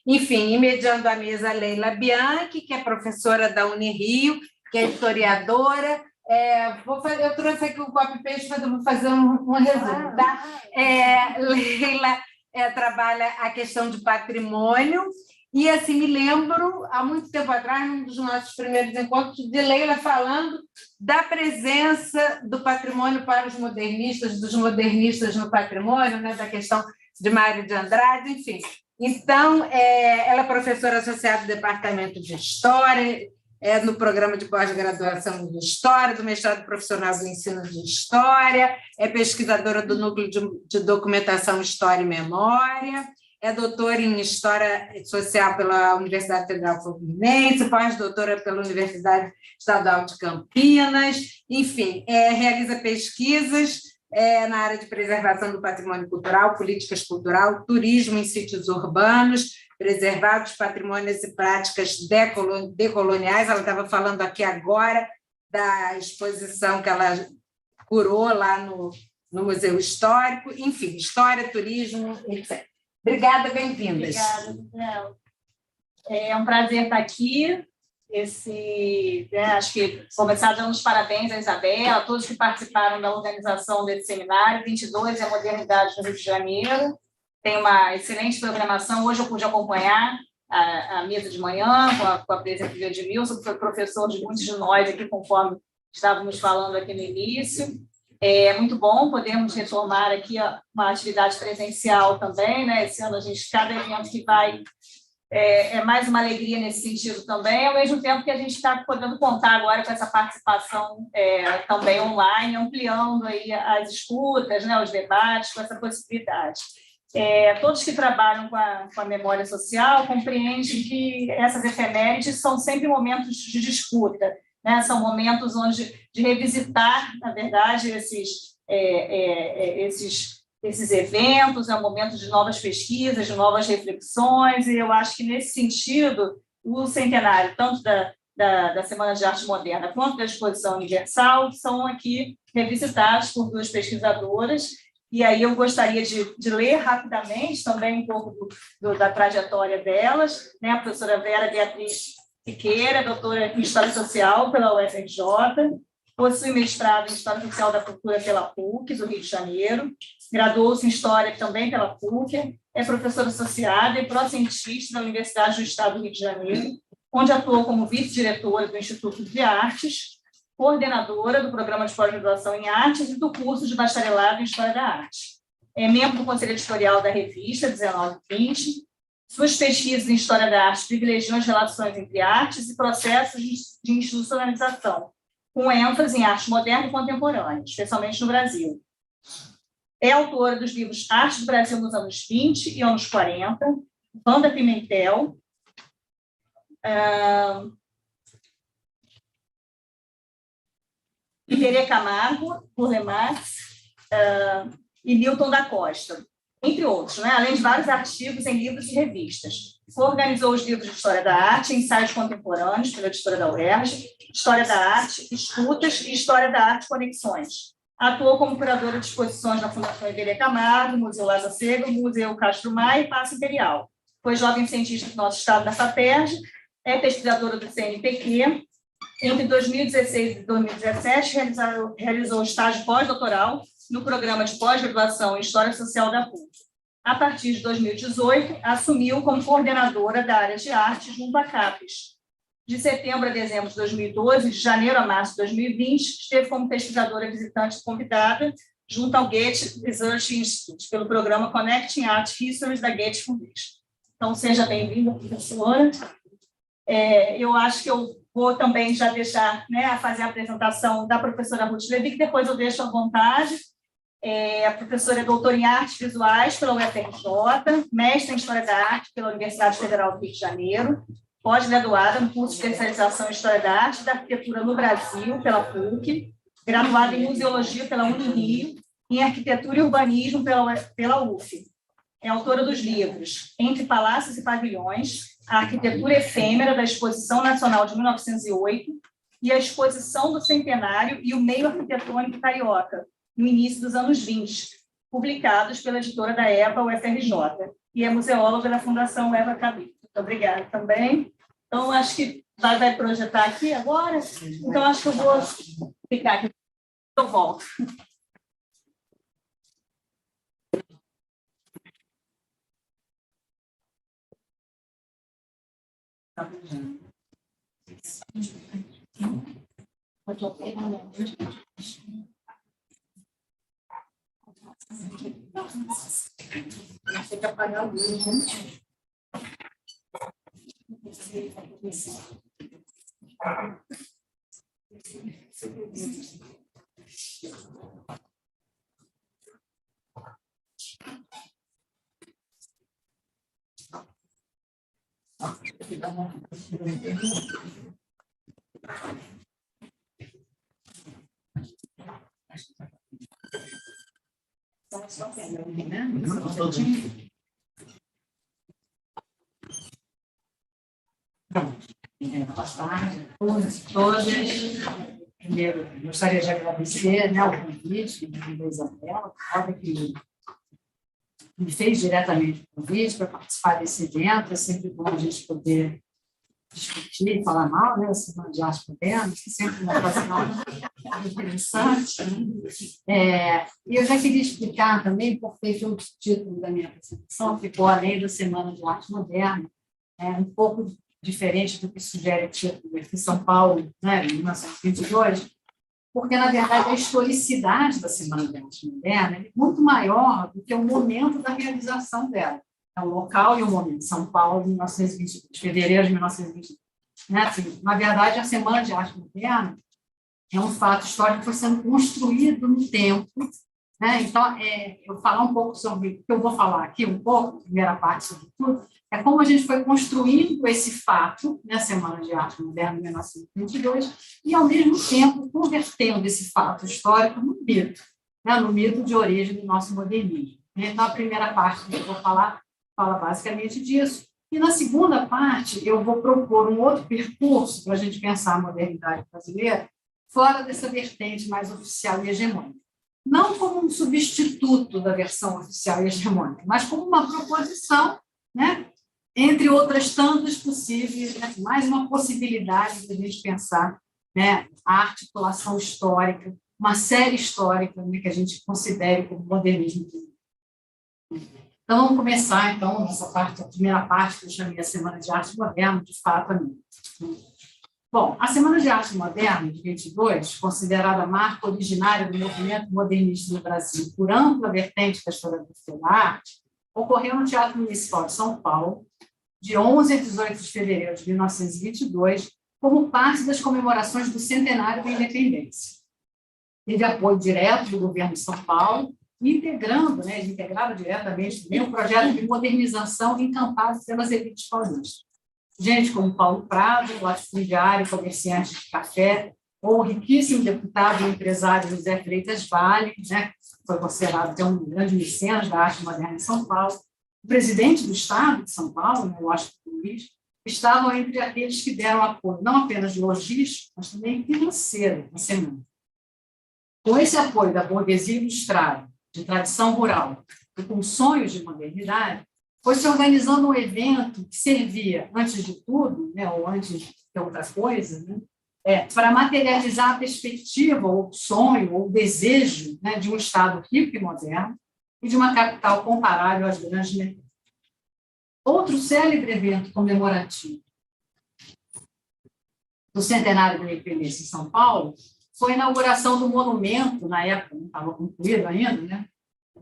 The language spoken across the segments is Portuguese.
Enfim, e mediando a mesa, Leila Bianchi, que é professora da Unirio, que é historiadora. Eu trouxe aqui o copy-paste, mas eu vou fazer um resumo, tá? Leila trabalha a questão de patrimônio, e assim me lembro, há muito tempo atrás, num dos nossos primeiros encontros, de Leila falando da presença do patrimônio para os modernistas, dos modernistas no patrimônio, né, da questão de Mário de Andrade, enfim. Então, ela é professora associada do Departamento de História, no programa de pós-graduação de História, do mestrado profissional do ensino de História, é pesquisadora do Núcleo de Documentação, História e Memória, é doutora em História Social pela Universidade Federal Fluminense, pós-doutora pela Universidade Estadual de Campinas, enfim, realiza pesquisas na área de preservação do patrimônio cultural, políticas cultural, turismo em sítios urbanos, preservados, patrimônios e práticas decoloniais. Ela estava falando aqui agora da exposição que ela curou lá no Museu Histórico, enfim, história, turismo, etc. Obrigada, bem-vindas. Obrigada, Isabel. É um prazer estar aqui. Acho que começar dando os parabéns à Isabela, a todos que participaram da organização desse seminário. 22 é a Modernidade no Rio de Janeiro. Tem uma excelente programação. Hoje eu pude acompanhar a mesa de manhã com a presença do Edmilson, que foi professor de muitos de nós aqui, conforme estávamos falando aqui no início. É muito bom podermos retomar aqui uma atividade presencial também, né? Esse ano, cada evento que vai é mais uma alegria nesse sentido também, ao mesmo tempo que a gente está podendo contar agora com essa participação também online, ampliando aí as escutas, né, os debates, com essa possibilidade. Todos que trabalham com a memória social compreendem que essas efemérides são sempre momentos de disputa, né? São momentos de revisitar, na verdade, esses eventos, é um momento de novas pesquisas, de novas reflexões, e eu acho que, nesse sentido, o centenário, tanto da Semana de Arte Moderna quanto da Exposição Universal, são aqui revisitados por duas pesquisadoras, e aí eu gostaria de ler rapidamente também um pouco da trajetória delas, né? A professora Vera Beatriz Siqueira, doutora em História Social pela UFRJ, possui mestrado em História Social da Cultura pela PUC, do Rio de Janeiro, graduou-se em História também pela PUC, é professora associada e pró-cientista da Universidade do Estado do Rio de Janeiro, onde atuou como vice-diretora do Instituto de Artes, coordenadora do Programa de Pós-Graduação em Artes e do curso de Bacharelado em História da Arte. É membro do Conselho Editorial da revista 1920. Suas pesquisas em História da Arte privilegiam as relações entre artes e processos de institucionalização, com ênfase em arte moderna e contemporânea, especialmente no Brasil. É autora dos livros Arte do Brasil nos anos 20 e anos 40, Wanda Pimentel, Iberê Camargo, Burle Marx e Milton da Costa, entre outros, né? Além de vários artigos em livros e revistas. Organizou os livros de História da Arte, Ensaios Contemporâneos, pela editora da UERJ, História da Arte, Escutas e História da Arte Conexões. Atuou como curadora de exposições da Fundação Iberê Camargo, Museu Lázaro Seco, Museu Castro Maia e Paço Imperial. Foi jovem cientista do nosso estado da FAPERJ, é pesquisadora do CNPq. Entre 2016 e 2017, realizou estágio pós-doutoral no programa de pós-graduação em História Social da PUC. A partir de 2018, assumiu como coordenadora da área de arte junto à CAPES. De setembro a dezembro de 2012, de janeiro a março de 2020, esteve como pesquisadora visitante convidada junto ao Goethe Research Institute, pelo programa Connecting Art Histories da Goethe Foundation. Então, seja bem-vinda, professora. Eu acho que eu vou também já deixar, né, a fazer a apresentação da professora Ruth Levi, que depois eu deixo à vontade. A professora é doutora em Artes Visuais pela UFRJ, mestre em História da Arte pela Universidade Federal do Rio de Janeiro, pós-graduada no curso de especialização em História da Arte e da Arquitetura no Brasil pela PUC, graduada em Museologia pela Unirio e em Arquitetura e Urbanismo pela UF. É autora dos livros Entre Palácios e Pavilhões, A Arquitetura Efêmera da Exposição Nacional de 1908 e a Exposição do Centenário e o Meio Arquitetônico Carioca, no início dos anos 20, publicados pela editora da EPA UFRJ, e é museóloga da Fundação Eva Cabide. Muito obrigada também. Então, acho que vai projetar aqui agora, então acho que eu vou ficar aqui, eu volto. Tem que apagar a luz, gente. Boa tarde a todos e todas. Primeiro, gostaria de agradecer, né, o convite da Isabela, que me fez diretamente o convite para participar desse evento. É sempre bom a gente poder discutir, falar mal, né, Semana de Arte Moderna, que sempre uma ocasião interessante. E eu já queria explicar também, porque o título da minha apresentação ficou além da Semana de Arte Moderna, um pouco diferente do que sugere o título aqui em São Paulo, né, em 1922, porque, na verdade, a historicidade da Semana de Arte Moderna é muito maior do que o momento da realização dela. É o local e o momento. São Paulo, 1922, fevereiro de 1922. Né? Assim, na verdade, a Semana de Arte Moderna é um fato histórico que foi sendo construído no tempo. Né? Então, eu falar um pouco sobre o que eu vou falar aqui, um pouco, a primeira parte, sobretudo, é como a gente foi construindo esse fato, na Semana de Arte Moderna, em 1922, e, ao mesmo tempo, convertendo esse fato histórico no mito, né? No mito de origem do nosso modernismo. Então, a primeira parte que eu vou falar fala basicamente disso. E, na segunda parte, eu vou propor um outro percurso para a gente pensar a modernidade brasileira fora dessa vertente mais oficial e hegemônica. Não como um substituto da versão oficial e hegemônica, mas como uma proposição, né, entre outras tantas possíveis, né, mais uma possibilidade de a gente pensar, né, a articulação histórica, uma série histórica, né, que a gente considere como modernismo. Então, vamos começar, então, nessa parte, a primeira parte que eu chamei a Semana de Arte Moderna, de fato, a minha. Bom, a Semana de Arte Moderna, de 22, considerada a marca originária do movimento modernista no Brasil, por ampla vertente da historiografia da arte, ocorreu no Teatro Municipal de São Paulo, de 11 a 18 de fevereiro de 1922, como parte das comemorações do centenário da independência. Teve apoio direto do governo de São Paulo, integrava diretamente também um projeto de modernização encampado pelas elites paulistas. Gente como Paulo Prado, latifundiário, comerciante de café, ou o riquíssimo deputado e empresário José Freitas Vale, né, foi considerado um grande mecenas da arte moderna em São Paulo. O presidente do Estado de São Paulo, né, Washington Luiz, estavam entre aqueles que deram apoio, não apenas logístico, mas também financeiro na semana. Com esse apoio da burguesia ilustrada, de tradição rural, e com sonhos de modernidade, foi se organizando um evento que servia, antes de tudo, né, ou antes de outra coisa, né, para materializar a perspectiva, ou sonho, ou desejo, né, de um Estado rico e moderno e de uma capital comparável às grandes metrópoles. Outro célebre evento comemorativo do centenário da independência em São Paulo foi a inauguração do monumento, na época não estava concluído ainda, né,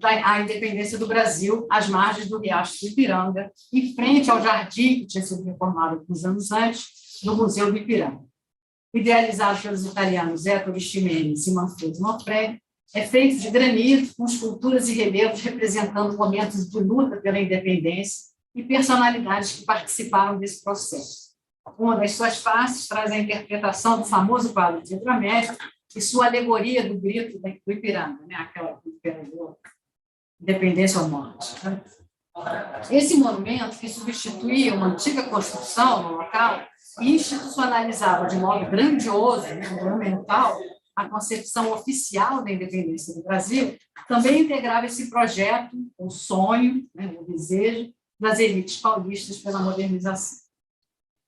à independência do Brasil, às margens do Riacho do Ipiranga, em frente ao jardim que tinha sido reformado alguns anos antes, do Museu do Ipiranga. Idealizado pelos italianos Ettore Ximenes e Manfredo Manfredi, é feito de granito, com esculturas e relevos representando momentos de luta pela independência e personalidades que participaram desse processo. Uma das suas faces traz a interpretação do famoso quadro de Pedro Américo e sua alegoria do grito do Ipiranga, né? Aquela que imperou independência ou morte. Esse monumento, que substituía uma antiga construção no local e institucionalizava de modo grandioso, né, monumental, a concepção oficial da independência do Brasil, também integrava esse projeto, o sonho, né, o desejo das elites paulistas pela modernização.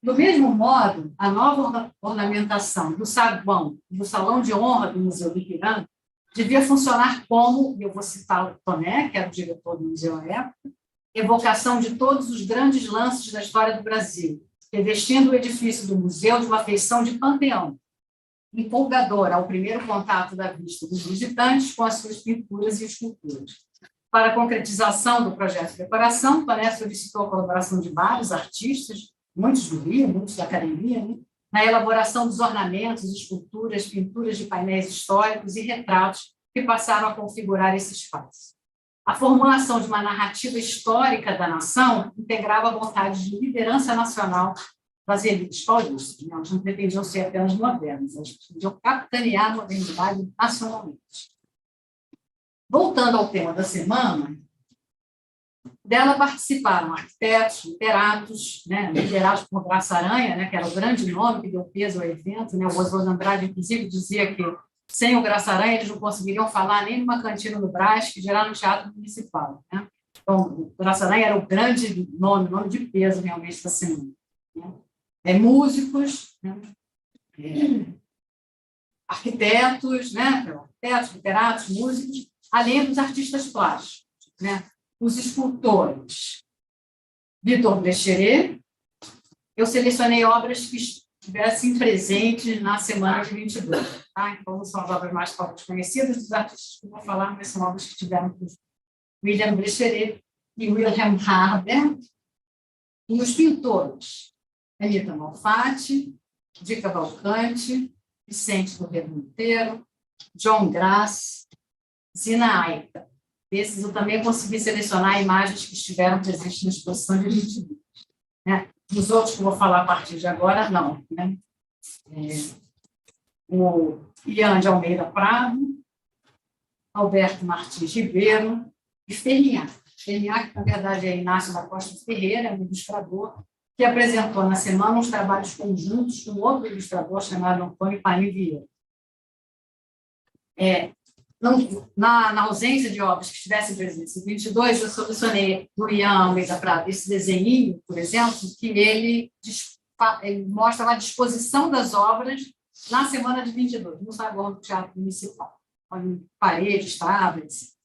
Do mesmo modo, a nova ornamentação do saguão e do salão de honra do Museu do Ipiranga devia funcionar como, eu vou citar o Toné, que era o diretor do museu à época, evocação de todos os grandes lances da história do Brasil, revestindo o edifício do museu de uma feição de panteão, empolgadora ao primeiro contato da vista dos visitantes com as suas pinturas e esculturas. Para a concretização do projeto de decoração, Toné solicitou a colaboração de vários artistas, muitos do Rio, muitos da academia, né, na elaboração dos ornamentos, esculturas, pinturas de painéis históricos e retratos que passaram a configurar esse espaço. A formulação de uma narrativa histórica da nação integrava a vontade de liderança nacional das elites paulistas. Né? Elas não pretendiam ser apenas modernas, elas pretendiam capitanear a modernidade nacionalmente. Voltando ao tema da semana, dela participaram arquitetos, literatos, né, liderados por Graça Aranha, né, que era o grande nome que deu peso ao evento. Né? O Oswaldo Andrade, inclusive, dizia que sem o Graça Aranha eles não conseguiriam falar nem numa cantina do Brás, que dirá no Teatro Municipal. Né? Então, o Graça Aranha era o grande nome de peso realmente da semana. Né? Músicos, né? Arquitetos, né? Arquitetos, literatos, músicos, além dos artistas plásticos, né? Os escultores. Vitor Brecheret, eu selecionei obras que estivessem presentes na semana de 22. Tá? Então, são as obras mais conhecidas dos artistas que eu vou falar, mas são obras que tiveram William Brecheret e Wilhelm Harber. E os pintores, Anita Malfatti, Di Cavalcanti, Vicente do Rio Monteiro, John Grass, Zina Aita. Desses eu também consegui selecionar imagens que estiveram presentes na exposição de 22. Né? Dos outros que eu vou falar a partir de agora, não. Né? O Ian de Almeida Prado, Alberto Martins Ribeiro e Ferrinhac. Ferrinhac, na verdade, é Inácio da Costa Ferreira, um ilustrador, que apresentou na semana uns trabalhos conjuntos com outro ilustrador chamado Antônio Paim Vieira. Na ausência de obras que estivessem presentes em 22, eu solucionei do Ian Almeida Prado esse desenhinho, por exemplo, que ele mostra a disposição das obras na semana de 22, no saguão do Teatro Municipal, com paredes, tablets.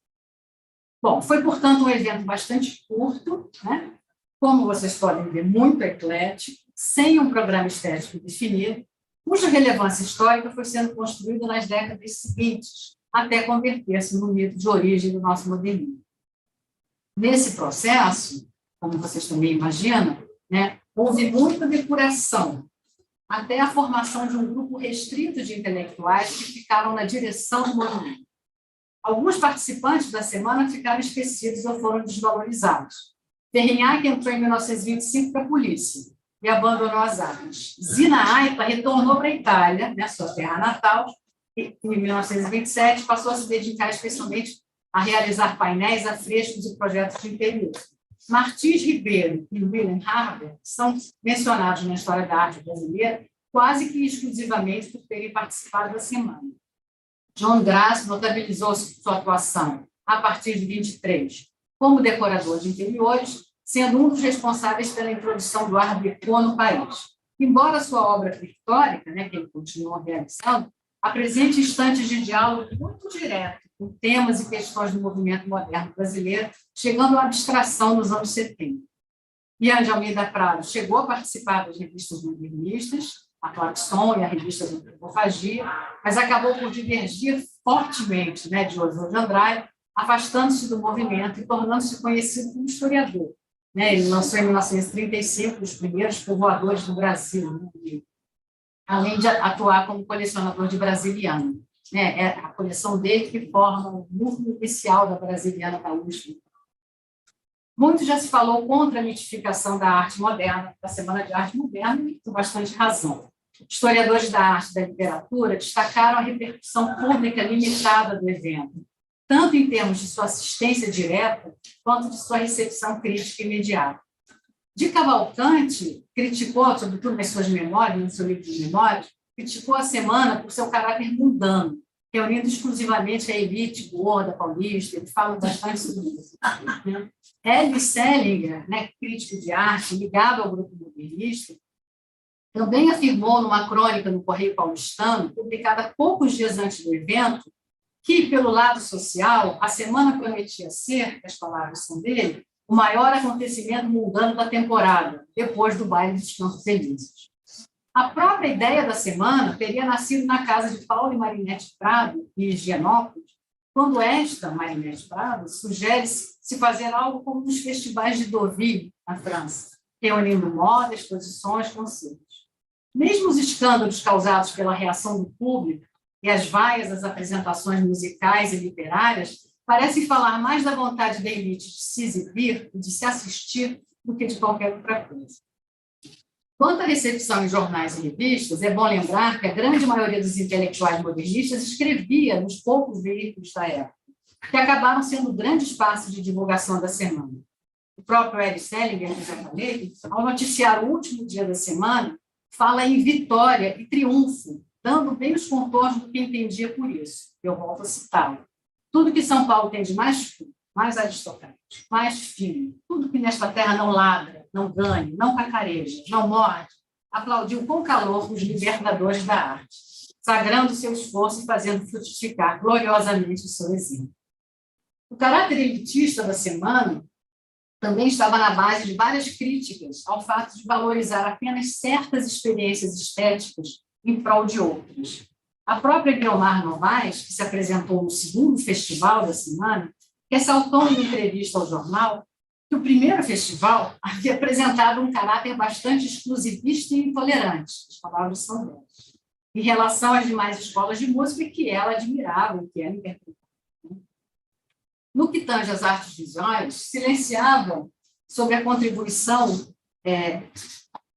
Bom, foi, portanto, um evento bastante curto, né? Como vocês podem ver, muito eclético, sem um programa estético definido, cuja relevância histórica foi sendo construída nas décadas seguintes, até converter-se no mito de origem do nosso modernismo. Nesse processo, como vocês também imaginam, né, houve muita depuração, até a formação de um grupo restrito de intelectuais que ficaram na direção do movimento. Alguns participantes da semana ficaram esquecidos ou foram desvalorizados. Ferrinhac entrou em 1925 para a polícia e abandonou as armas. Zina Aita retornou para a Itália, né, sua terra natal, e, em 1927, passou a se dedicar especialmente a realizar painéis, afrescos e projetos de interior. Martins Ribeiro e Wilhelm Harber são mencionados na história da arte brasileira quase que exclusivamente por terem participado da semana. John Grass notabilizou sua atuação a partir de 23 como decorador de interiores, sendo um dos responsáveis pela introdução do Art Deco no país. Embora sua obra pictórica, né, que ele continuou realizando, apresente instantes de diálogo muito direto com temas e questões do movimento moderno brasileiro, chegando à abstração nos anos 70. Ian de Almeida Prado chegou a participar das revistas modernistas, a Claxon e a revista de Antropofagia, mas acabou por divergir fortemente, né, de Oswaldo Andrade, afastando-se do movimento e tornando-se conhecido como historiador. Né? Ele lançou em 1935 os primeiros povoadores do Brasil, né? Além de atuar como colecionador de Brasiliana. Né? É a coleção dele que forma o núcleo inicial da Brasiliana da USP. Muito já se falou contra a mitificação da arte moderna, da Semana de Arte Moderna, e com bastante razão. Historiadores da arte e da literatura destacaram a repercussão pública limitada do evento, tanto em termos de sua assistência direta, quanto de sua recepção crítica imediata. Di Cavalcanti criticou, sobretudo nas suas memórias, no seu livro de memórias, criticou a semana por seu caráter mundano, reunindo exclusivamente a elite gorda paulista, ele fala bastante sobre isso. Né? Hélio Selinger, né, crítico de arte ligado ao grupo modernista, também afirmou numa crônica no Correio Paulistano, publicada poucos dias antes do evento, que, pelo lado social, a semana prometia ser, as palavras são dele, o maior acontecimento mundano da temporada, depois do baile dos Campos Elíseos. A própria ideia da semana teria nascido na casa de Paulo e Marinette Prado, em Higienópolis, quando esta, Marinette Prado, sugere se fazer algo como nos festivais de Deauville, na França, reunindo moda, exposições, concertos. Mesmo os escândalos causados pela reação do público e as vaias das apresentações musicais e literárias parecem falar mais da vontade da elite de se exibir e de se assistir do que de qualquer outra coisa. Quanto à recepção em jornais e revistas, é bom lembrar que a grande maioria dos intelectuais modernistas escrevia nos poucos veículos da época, que acabaram sendo grande espaço de divulgação da semana. O próprio Hélio Selinger, que eu já falei, ao noticiar o último dia da semana, fala em vitória e triunfo, dando bem os contornos do que entendia por isso. Eu volto a citá-lo. Tudo que São Paulo tem de mais puro, mais aristocrático, mais fino, tudo que nesta terra não ladra, não ganha, não cacareja, não morde, aplaudiu com calor os libertadores da arte, sagrando seu esforço e fazendo frutificar gloriosamente o seu exemplo. O caráter elitista da semana também estava na base de várias críticas ao fato de valorizar apenas certas experiências estéticas em prol de outras. A própria Guiomar Novaes, que se apresentou no segundo festival da semana, ressaltou em entrevista ao jornal que o primeiro festival havia apresentado um caráter bastante exclusivista e intolerante, as palavras são delas, em relação às demais escolas de música que ela admirava e que ela interpretava. No que tange às artes visuais, silenciavam sobre a contribuição,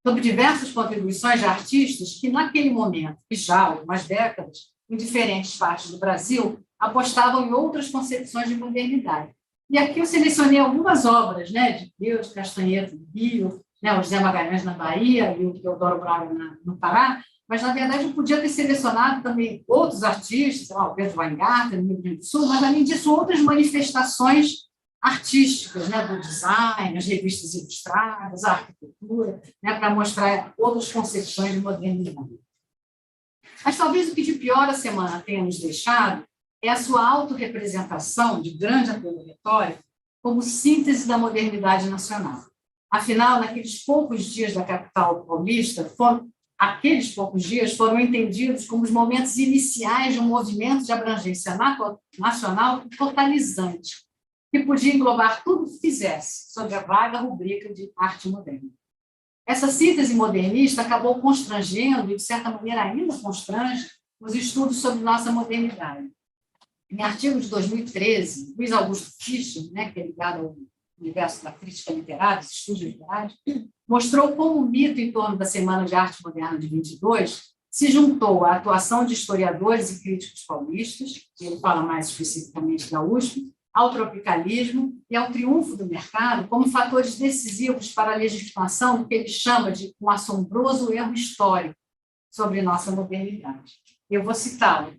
sobre diversas contribuições de artistas que, naquele momento, e já há algumas décadas, em diferentes partes do Brasil, apostavam em outras concepções de modernidade. E aqui eu selecionei algumas obras, né, de Deus, Castanheto no Rio, né, o José Magalhães na Bahia e o Teodoro Braga no Pará, mas, na verdade, eu podia ter selecionado também outros artistas, o Pedro Weingarten, no Rio Grande do Sul, mas, além disso, outras manifestações artísticas, né, do design, as revistas ilustradas, a arquitetura, né, para mostrar outras concepções de modernidade. Mas talvez o que de pior a semana tenha nos deixado é a sua autorrepresentação de grande apelo retórico como síntese da modernidade nacional. Afinal, naqueles poucos dias da capital paulista, aqueles poucos dias foram entendidos como os momentos iniciais de um movimento de abrangência nacional totalizante, que podia englobar tudo o que fizesse sob a vaga rubrica de arte moderna. Essa síntese modernista acabou constrangendo, e de certa maneira ainda constrange, os estudos sobre nossa modernidade. Em artigo de 2013, Luiz Augusto Fischer, né, que é ligado ao universo da crítica literária, dos estudos literários, mostrou como o mito em torno da Semana de Arte Moderna de 22 se juntou à atuação de historiadores e críticos paulistas, ele fala mais especificamente da USP, ao tropicalismo e ao triunfo do mercado como fatores decisivos para a legitimação do que ele chama de um assombroso erro histórico sobre nossa modernidade. Eu vou citá-lo.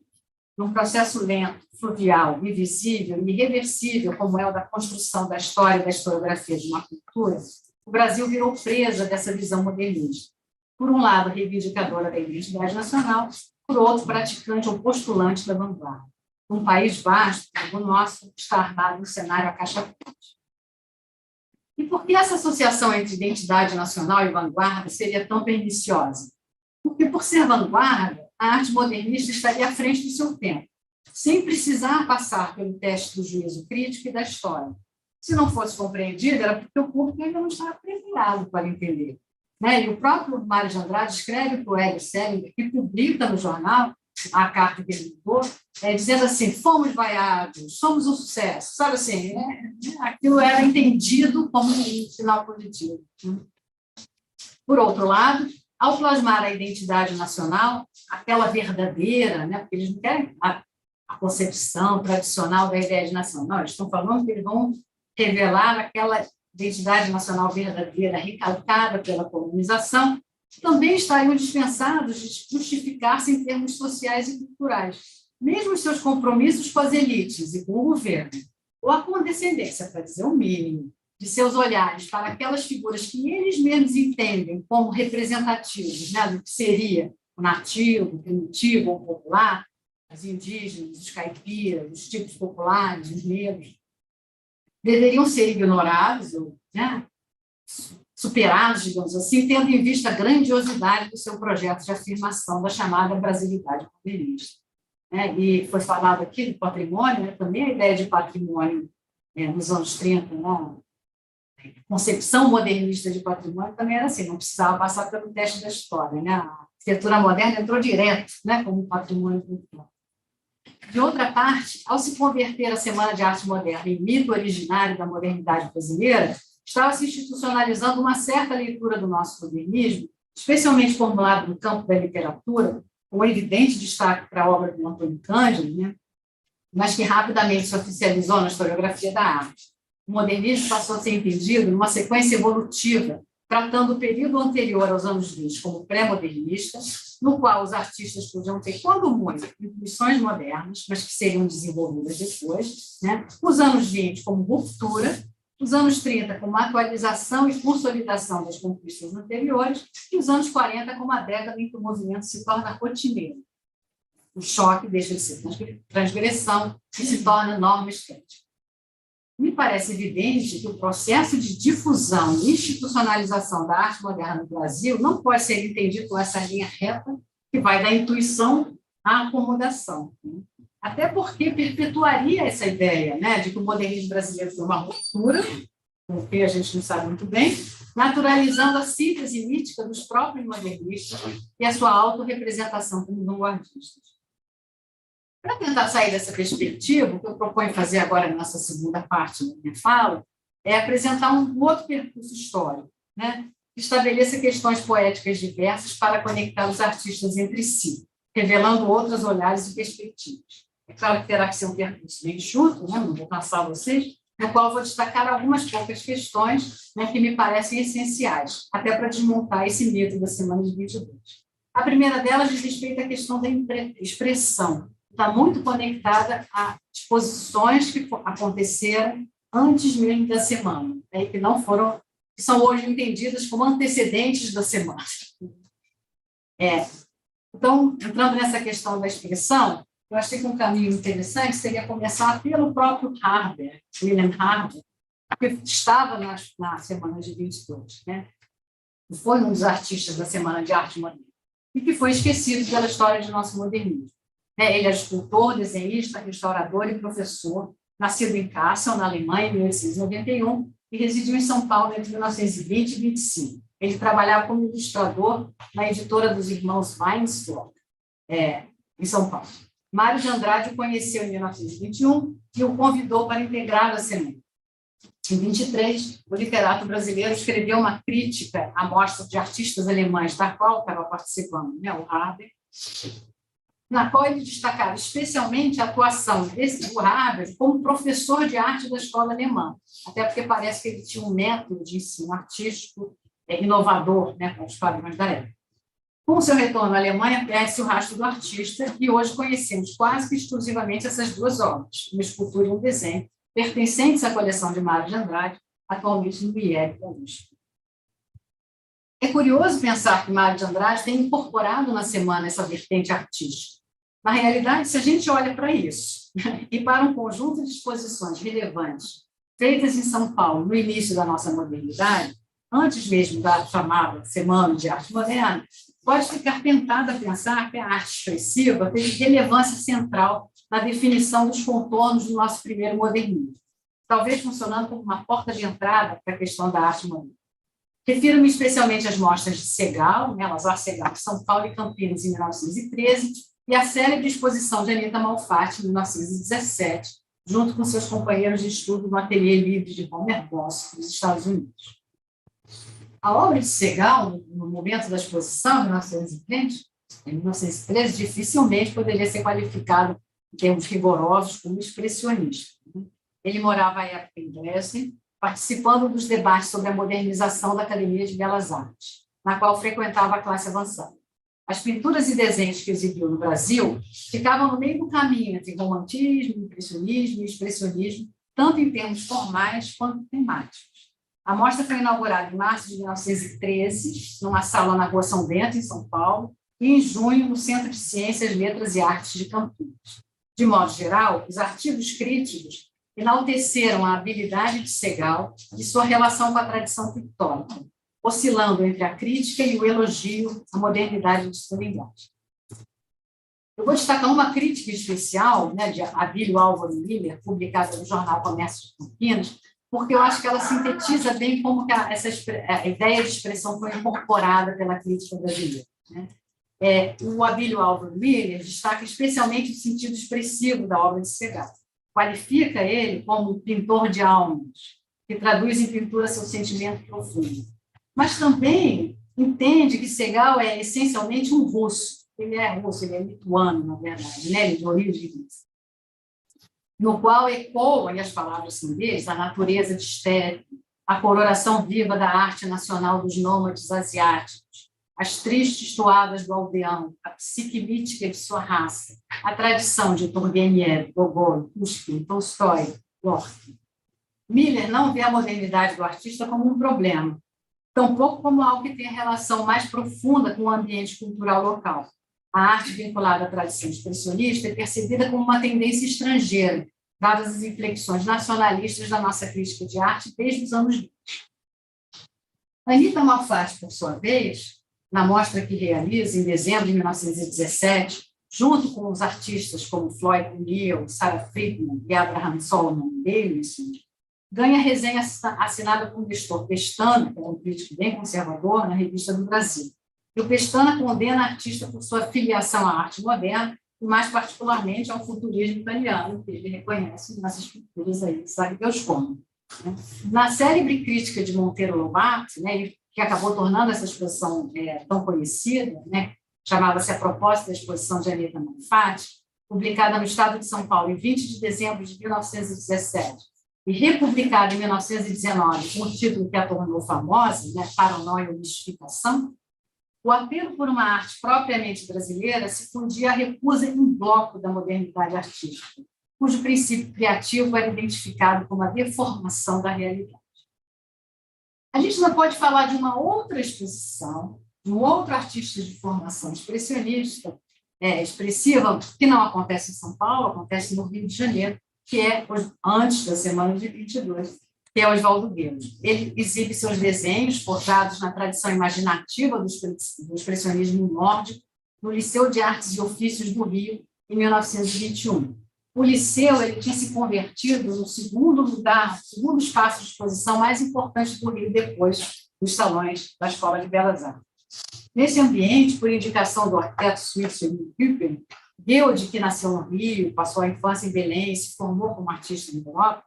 Num processo lento, fluvial, invisível e irreversível, como é o da construção da história e da historiografia de uma cultura, o Brasil virou presa dessa visão modernista. Por um lado, reivindicadora da identidade nacional, por outro, praticante ou postulante da vanguarda. Um país vasto, como o nosso, está armado no cenário a caixa-forte. E por que essa associação entre identidade nacional e vanguarda seria tão perniciosa? Porque, por ser vanguarda, a arte modernista estaria à frente do seu tempo, sem precisar passar pelo teste do juízo crítico e da história. Se não fosse compreendida, era porque o público ainda não estava preparado para entender. Né? E o próprio Mário de Andrade escreve para o Hélio Selinger, que publica no jornal a carta que ele mandou, dizendo assim, fomos vaiados, somos um sucesso. Sabe assim, aquilo era entendido como um sinal positivo. Por outro lado, ao plasmar a identidade nacional, aquela verdadeira, né, porque eles não querem a concepção tradicional da ideia de nação, não, eles estão falando que eles vão revelar aquela identidade nacional verdadeira, recalcada pela colonização, também estariam dispensados de justificar-se em termos sociais e culturais. mesmo os seus compromissos com as elites e com o governo, ou a condescendência, para dizer o mínimo, de seus olhares para aquelas figuras que eles mesmos entendem como representativos, né, do que seria o nativo, o primitivo ou popular, os indígenas, os caipiras, os tipos populares, os negros, deveriam ser ignorados, ou, né, superados, digamos assim, tendo em vista a grandiosidade do seu projeto de afirmação da chamada brasilidade modernista. E foi falado aqui do patrimônio, né, também a ideia de patrimônio nos anos 30, né, a concepção modernista de patrimônio também era assim, não precisava passar pelo teste da história. Né? A arquitetura moderna entrou direto, né, como patrimônio cultural. De outra parte, ao se converter a Semana de Arte Moderna em mito originário da modernidade brasileira, estava se institucionalizando uma certa leitura do nosso modernismo, especialmente formulado no campo da literatura, com evidente destaque para a obra do Antônio Cândido, né? Mas que rapidamente se oficializou na historiografia da arte. O modernismo passou a ser entendido numa sequência evolutiva, tratando o período anterior aos anos 20 como pré-modernista, no qual os artistas podiam ter, quando muito, intuições modernas, mas que seriam desenvolvidas depois, né? Os anos 20 como ruptura, os anos 30 como atualização e consolidação das conquistas anteriores, e os anos 40 como a década em que o movimento se torna rotineiro. O choque deixa de ser transgressão e se torna norma estética. Me parece evidente que o processo de difusão e institucionalização da arte moderna no Brasil não pode ser entendido com essa linha reta que vai da intuição à acomodação. Até porque perpetuaria essa ideia, né, de que o modernismo brasileiro foi uma ruptura, o que a gente não sabe muito bem, naturalizando a síntese mítica dos próprios modernistas e a sua autorrepresentação como vanguardistas. Para tentar sair dessa perspectiva, o que eu proponho fazer agora nessa segunda parte da minha fala é apresentar um outro percurso histórico, né, que estabeleça questões poéticas diversas para conectar os artistas entre si, revelando outros olhares e perspectivas. É claro que terá que ser um percurso bem enxuto, né, não vou cansar vocês, no qual vou destacar algumas poucas questões, né, que me parecem essenciais, até para desmontar esse mito da semana de 22. A primeira delas diz respeito à questão da expressão. Está muito conectada a exposições que aconteceram antes mesmo da semana, né, que não foram, que são hoje entendidas como antecedentes da semana. Então, entrando nessa questão da expressão, eu achei que um caminho interessante seria começar pelo próprio Harber, William Harber, que estava na Semana de 22, né? Foi um dos artistas da Semana de Arte Moderna, e que foi esquecido pela história de nosso modernismo. Ele é escultor, desenhista, restaurador e professor, nascido em Kassel, na Alemanha, em 1891, e residiu em São Paulo entre 1920 e 25. Ele trabalhava como ilustrador na editora dos irmãos Weinsdorf, em São Paulo. Mário de Andrade o conheceu em 1921 e o convidou para integrar a semana. Em 23, o literato brasileiro escreveu uma crítica à mostra de artistas alemães, da qual estava participando, né, o Harber, na qual ele destacava especialmente a atuação do Harber como professor de arte da escola alemã, até porque parece que ele tinha um método de ensino artístico inovador, né, com os padrões da época. Com seu retorno à Alemanha, perde-se o rastro do artista e hoje conhecemos quase que exclusivamente essas duas obras, uma escultura e um desenho, pertencentes à coleção de Mário de Andrade, atualmente no IEB da USP. É curioso pensar que Mário de Andrade tem incorporado na semana essa vertente artística. Na realidade, se a gente olha para isso e para um conjunto de exposições relevantes feitas em São Paulo no início da nossa modernidade, antes mesmo da chamada Semana de Arte Moderna, pode ficar tentado a pensar que a arte expressiva teve relevância central na definição dos contornos do nosso primeiro modernismo, talvez funcionando como uma porta de entrada para a questão da arte moderna. Refiro-me especialmente às mostras de Segal, né, Lazar Segal, São Paulo e Campinas, em 1913, e à célebre exposição de Anita Malfatti, em 1917, junto com seus companheiros de estudo no Ateliê Livre de Homer Boss, nos Estados Unidos. A obra de Segal, no momento da exposição, em 1913, dificilmente poderia ser qualificado, em termos rigorosos, como expressionista. Ele morava à época em Dresden, participando dos debates sobre a modernização da Academia de Belas Artes, na qual frequentava a classe avançada. as pinturas e desenhos que exibiu no Brasil ficavam no meio do caminho entre romantismo, impressionismo e expressionismo, tanto em termos formais quanto temáticos. A mostra foi inaugurada em março de 1913, numa sala na Rua São Bento, em São Paulo, e em junho no Centro de Ciências, Letras e Artes de Campinas. De modo geral, os artigos críticos enalteceram a habilidade de Segal e sua relação com a tradição pictórica, oscilando entre a crítica e o elogio à modernidade de sua linguagem. Eu vou destacar uma crítica especial, né, de Abílio Álvaro Miller, publicada no jornal Comércio de Campinas, porque eu acho que ela sintetiza bem como que a ideia de expressão foi incorporada pela crítica brasileira, né? O Abílio Álvaro Miller destaca especialmente o sentido expressivo da obra de Segal. Qualifica ele como um pintor de almas, que traduz em pintura seu sentimento profundo. Mas também entende que Segal é essencialmente um russo. Ele é russo, ele é lituano, na verdade, né? Ele é de origem russa. No qual ecoam, e as palavras são deles, a natureza de steppe, a coloração viva da arte nacional dos nômades asiáticos, as tristes toadas do aldeão, a psique mítica de sua raça, a tradição de Turgenev, Gogol, Pushkin, Tolstói, Gorky. Miller não vê a modernidade do artista como um problema, tampouco como algo que tenha relação mais profunda com o ambiente cultural local. A arte vinculada à tradição expressionista é percebida como uma tendência estrangeira, dadas as inflexões nacionalistas da nossa crítica de arte desde os anos 20. Anita Malfatti, por sua vez, na mostra que realiza em dezembro de 1917, junto com os artistas como Floyd O'Neill, Sarah Friedman e Abraham Solomon Davidson, ganha resenha assinada por Nestor Pestana, que é um crítico bem conservador, na Revista do Brasil. E o Pestana condena a artista por sua filiação à arte moderna, e mais particularmente ao futurismo italiano, que ele reconhece nessas pinturas aí, sabe Deus como. Na célebre crítica de Monteiro Lobato, né, que acabou tornando essa exposição tão conhecida, né, chamava-se A Propósito da Exposição de Anita Malfatti, publicada no Estado de São Paulo em 20 de dezembro de 1917, e republicada em 1919 com o título que a tornou famosa, né, Paranoia ou Mistificação, o apelo por uma arte propriamente brasileira se fundia à recusa em bloco da modernidade artística, cujo princípio criativo era identificado como a deformação da realidade. A gente não pode falar de uma outra exposição, de um outro artista de formação expressionista, expressiva, que não acontece em São Paulo, acontece no Rio de Janeiro, que é antes da semana de 22, que é Oswaldo Guedes. Ele exibe seus desenhos forjados na tradição imaginativa do expressionismo nórdico no Liceu de Artes e Ofícios do Rio, em 1921. O Liceu ele tinha se convertido no segundo lugar, segundo espaço de exposição mais importante do Rio, depois dos salões da Escola de Belas Artes. Nesse ambiente, por indicação do arquiteto suíço Emil Küppen, Guedes, que nasceu no Rio, passou a infância em Belém e se formou como artista na Europa,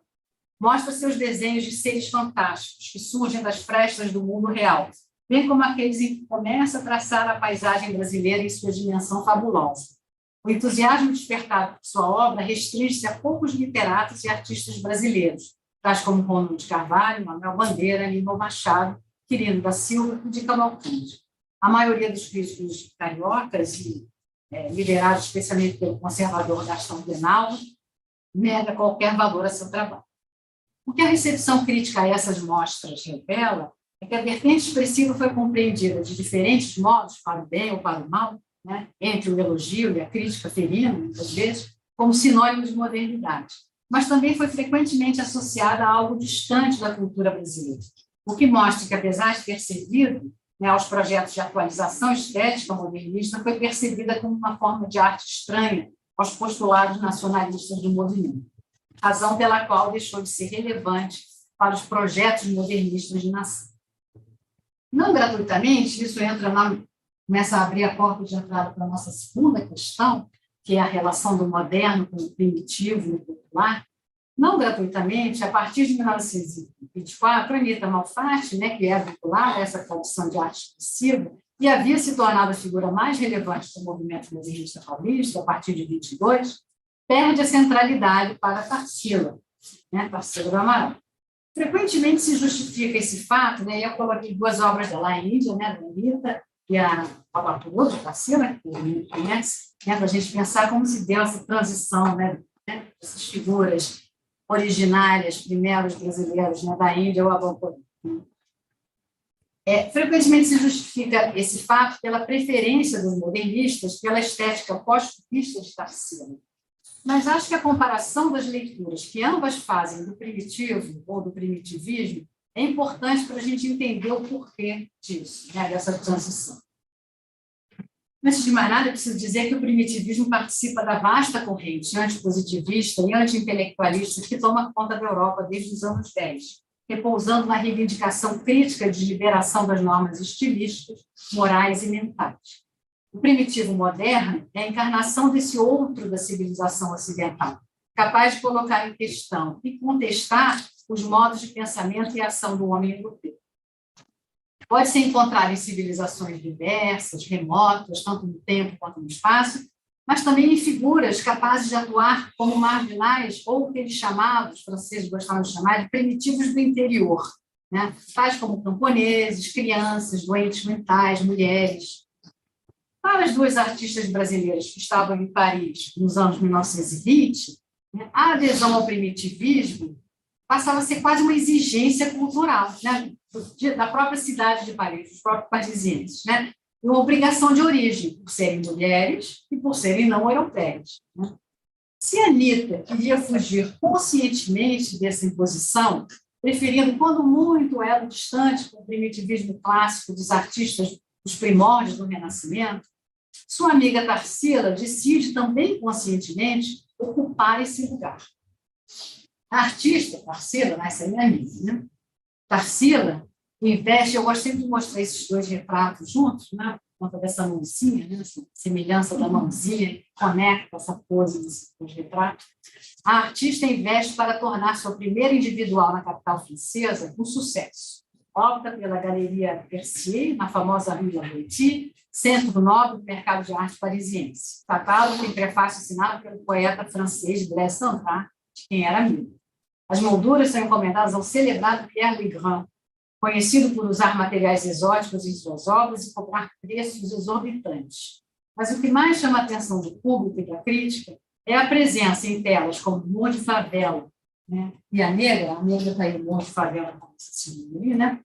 mostra seus desenhos de seres fantásticos que surgem das frestas do mundo real, bem como aqueles em que começa a traçar a paisagem brasileira em sua dimensão fabulosa. O entusiasmo despertado por sua obra restringe-se a poucos literatos e artistas brasileiros, tais como Rômulo de Carvalho, Manuel Bandeira, Aníbal Machado, Quirino da Silva e de Cavalcante. A maioria dos críticos cariocas, liderados especialmente pelo conservador Gastão Penalva, nega qualquer valor a seu trabalho. O que a recepção crítica a essas mostras revela é que a vertente expressiva foi compreendida de diferentes modos, para o bem ou para o mal, né, entre o elogio e a crítica ferina, muitas vezes, como sinônimo de modernidade, mas também foi frequentemente associada a algo distante da cultura brasileira, o que mostra que, apesar de ter servido, né, aos projetos de atualização estética modernista, foi percebida como uma forma de arte estranha aos postulados nacionalistas do movimento, razão pela qual deixou de ser relevante para os projetos modernistas de nação. Não gratuitamente, isso começa a abrir a porta de entrada para a nossa segunda questão, que é a relação do moderno com o primitivo e o popular. Não gratuitamente, a partir de 1924, Anita Malfatti, né, que é vinculada a essa tradição de arte expressiva, e havia se tornado a figura mais relevante do movimento modernista paulista, a partir de 22, perde a centralidade para Tarsila, né, Tarsila do Amaral. Frequentemente se justifica esse fato, né, eu coloquei duas obras dela, a Índia, né, da Anita, e a Bartolomeu de Tarsila, que todo mundo conhece, né, para a gente pensar como se deu essa transição, né, essas figuras originárias, primeiros brasileiros, né, da Índia ao Abaporim. Frequentemente se justifica esse fato pela preferência dos modernistas pela estética pós-cubista de Tarsila. Mas acho que a comparação das leituras que ambas fazem do primitivo ou do primitivismo é importante para a gente entender o porquê disso, né, dessa transição. Antes de mais nada, eu preciso dizer que o primitivismo participa da vasta corrente antipositivista e anti-intelectualista que toma conta da Europa desde os anos 10, repousando na reivindicação crítica de liberação das normas estilísticas, morais e mentais. O primitivo moderno é a encarnação desse outro da civilização ocidental, capaz de colocar em questão e contestar os modos de pensamento e ação do homem europeu. Pode ser encontrado em civilizações diversas, remotas, tanto no tempo quanto no espaço, mas também em figuras capazes de atuar como marginais ou o que eles chamavam, os franceses gostavam de chamar, de primitivos do interior, né? Tais como camponeses, crianças, doentes mentais, mulheres. Para as duas artistas brasileiras que estavam em Paris nos anos 1920, né, a adesão ao primitivismo passava a ser quase uma exigência cultural, né, da própria cidade de Paris, dos próprios parisienses, né, uma obrigação de origem, por serem mulheres e por serem não europeias. Né. Se a Anitta queria fugir conscientemente dessa imposição, preferindo, quando muito, elo distante com o primitivismo clássico dos artistas dos primórdios do Renascimento, sua amiga Tarsila decide também conscientemente ocupar esse lugar. A artista Tarsila, essa é minha amiga, né? Tarsila investe, eu gosto sempre de mostrar esses dois retratos juntos, né? Por conta dessa mãozinha, né? Essa semelhança da mãozinha que conecta essa pose desses dois retratos. A artista investe para tornar sua primeira individual na capital francesa um sucesso. Opta pela Galeria Percier, na famosa Rue Laboetie, centro nobre do mercado de arte parisiense. O catálogo tem prefácio assinado pelo poeta francês Blaise Cendrars, de quem era amigo. As molduras são encomendadas ao celebrado Pierre Legrand, conhecido por usar materiais exóticos em suas obras e cobrar preços exorbitantes. Mas o que mais chama a atenção do público e da crítica é a presença em telas como Monte de Favela, né? E a negra está aí, Monte de Favela, como se chama, né?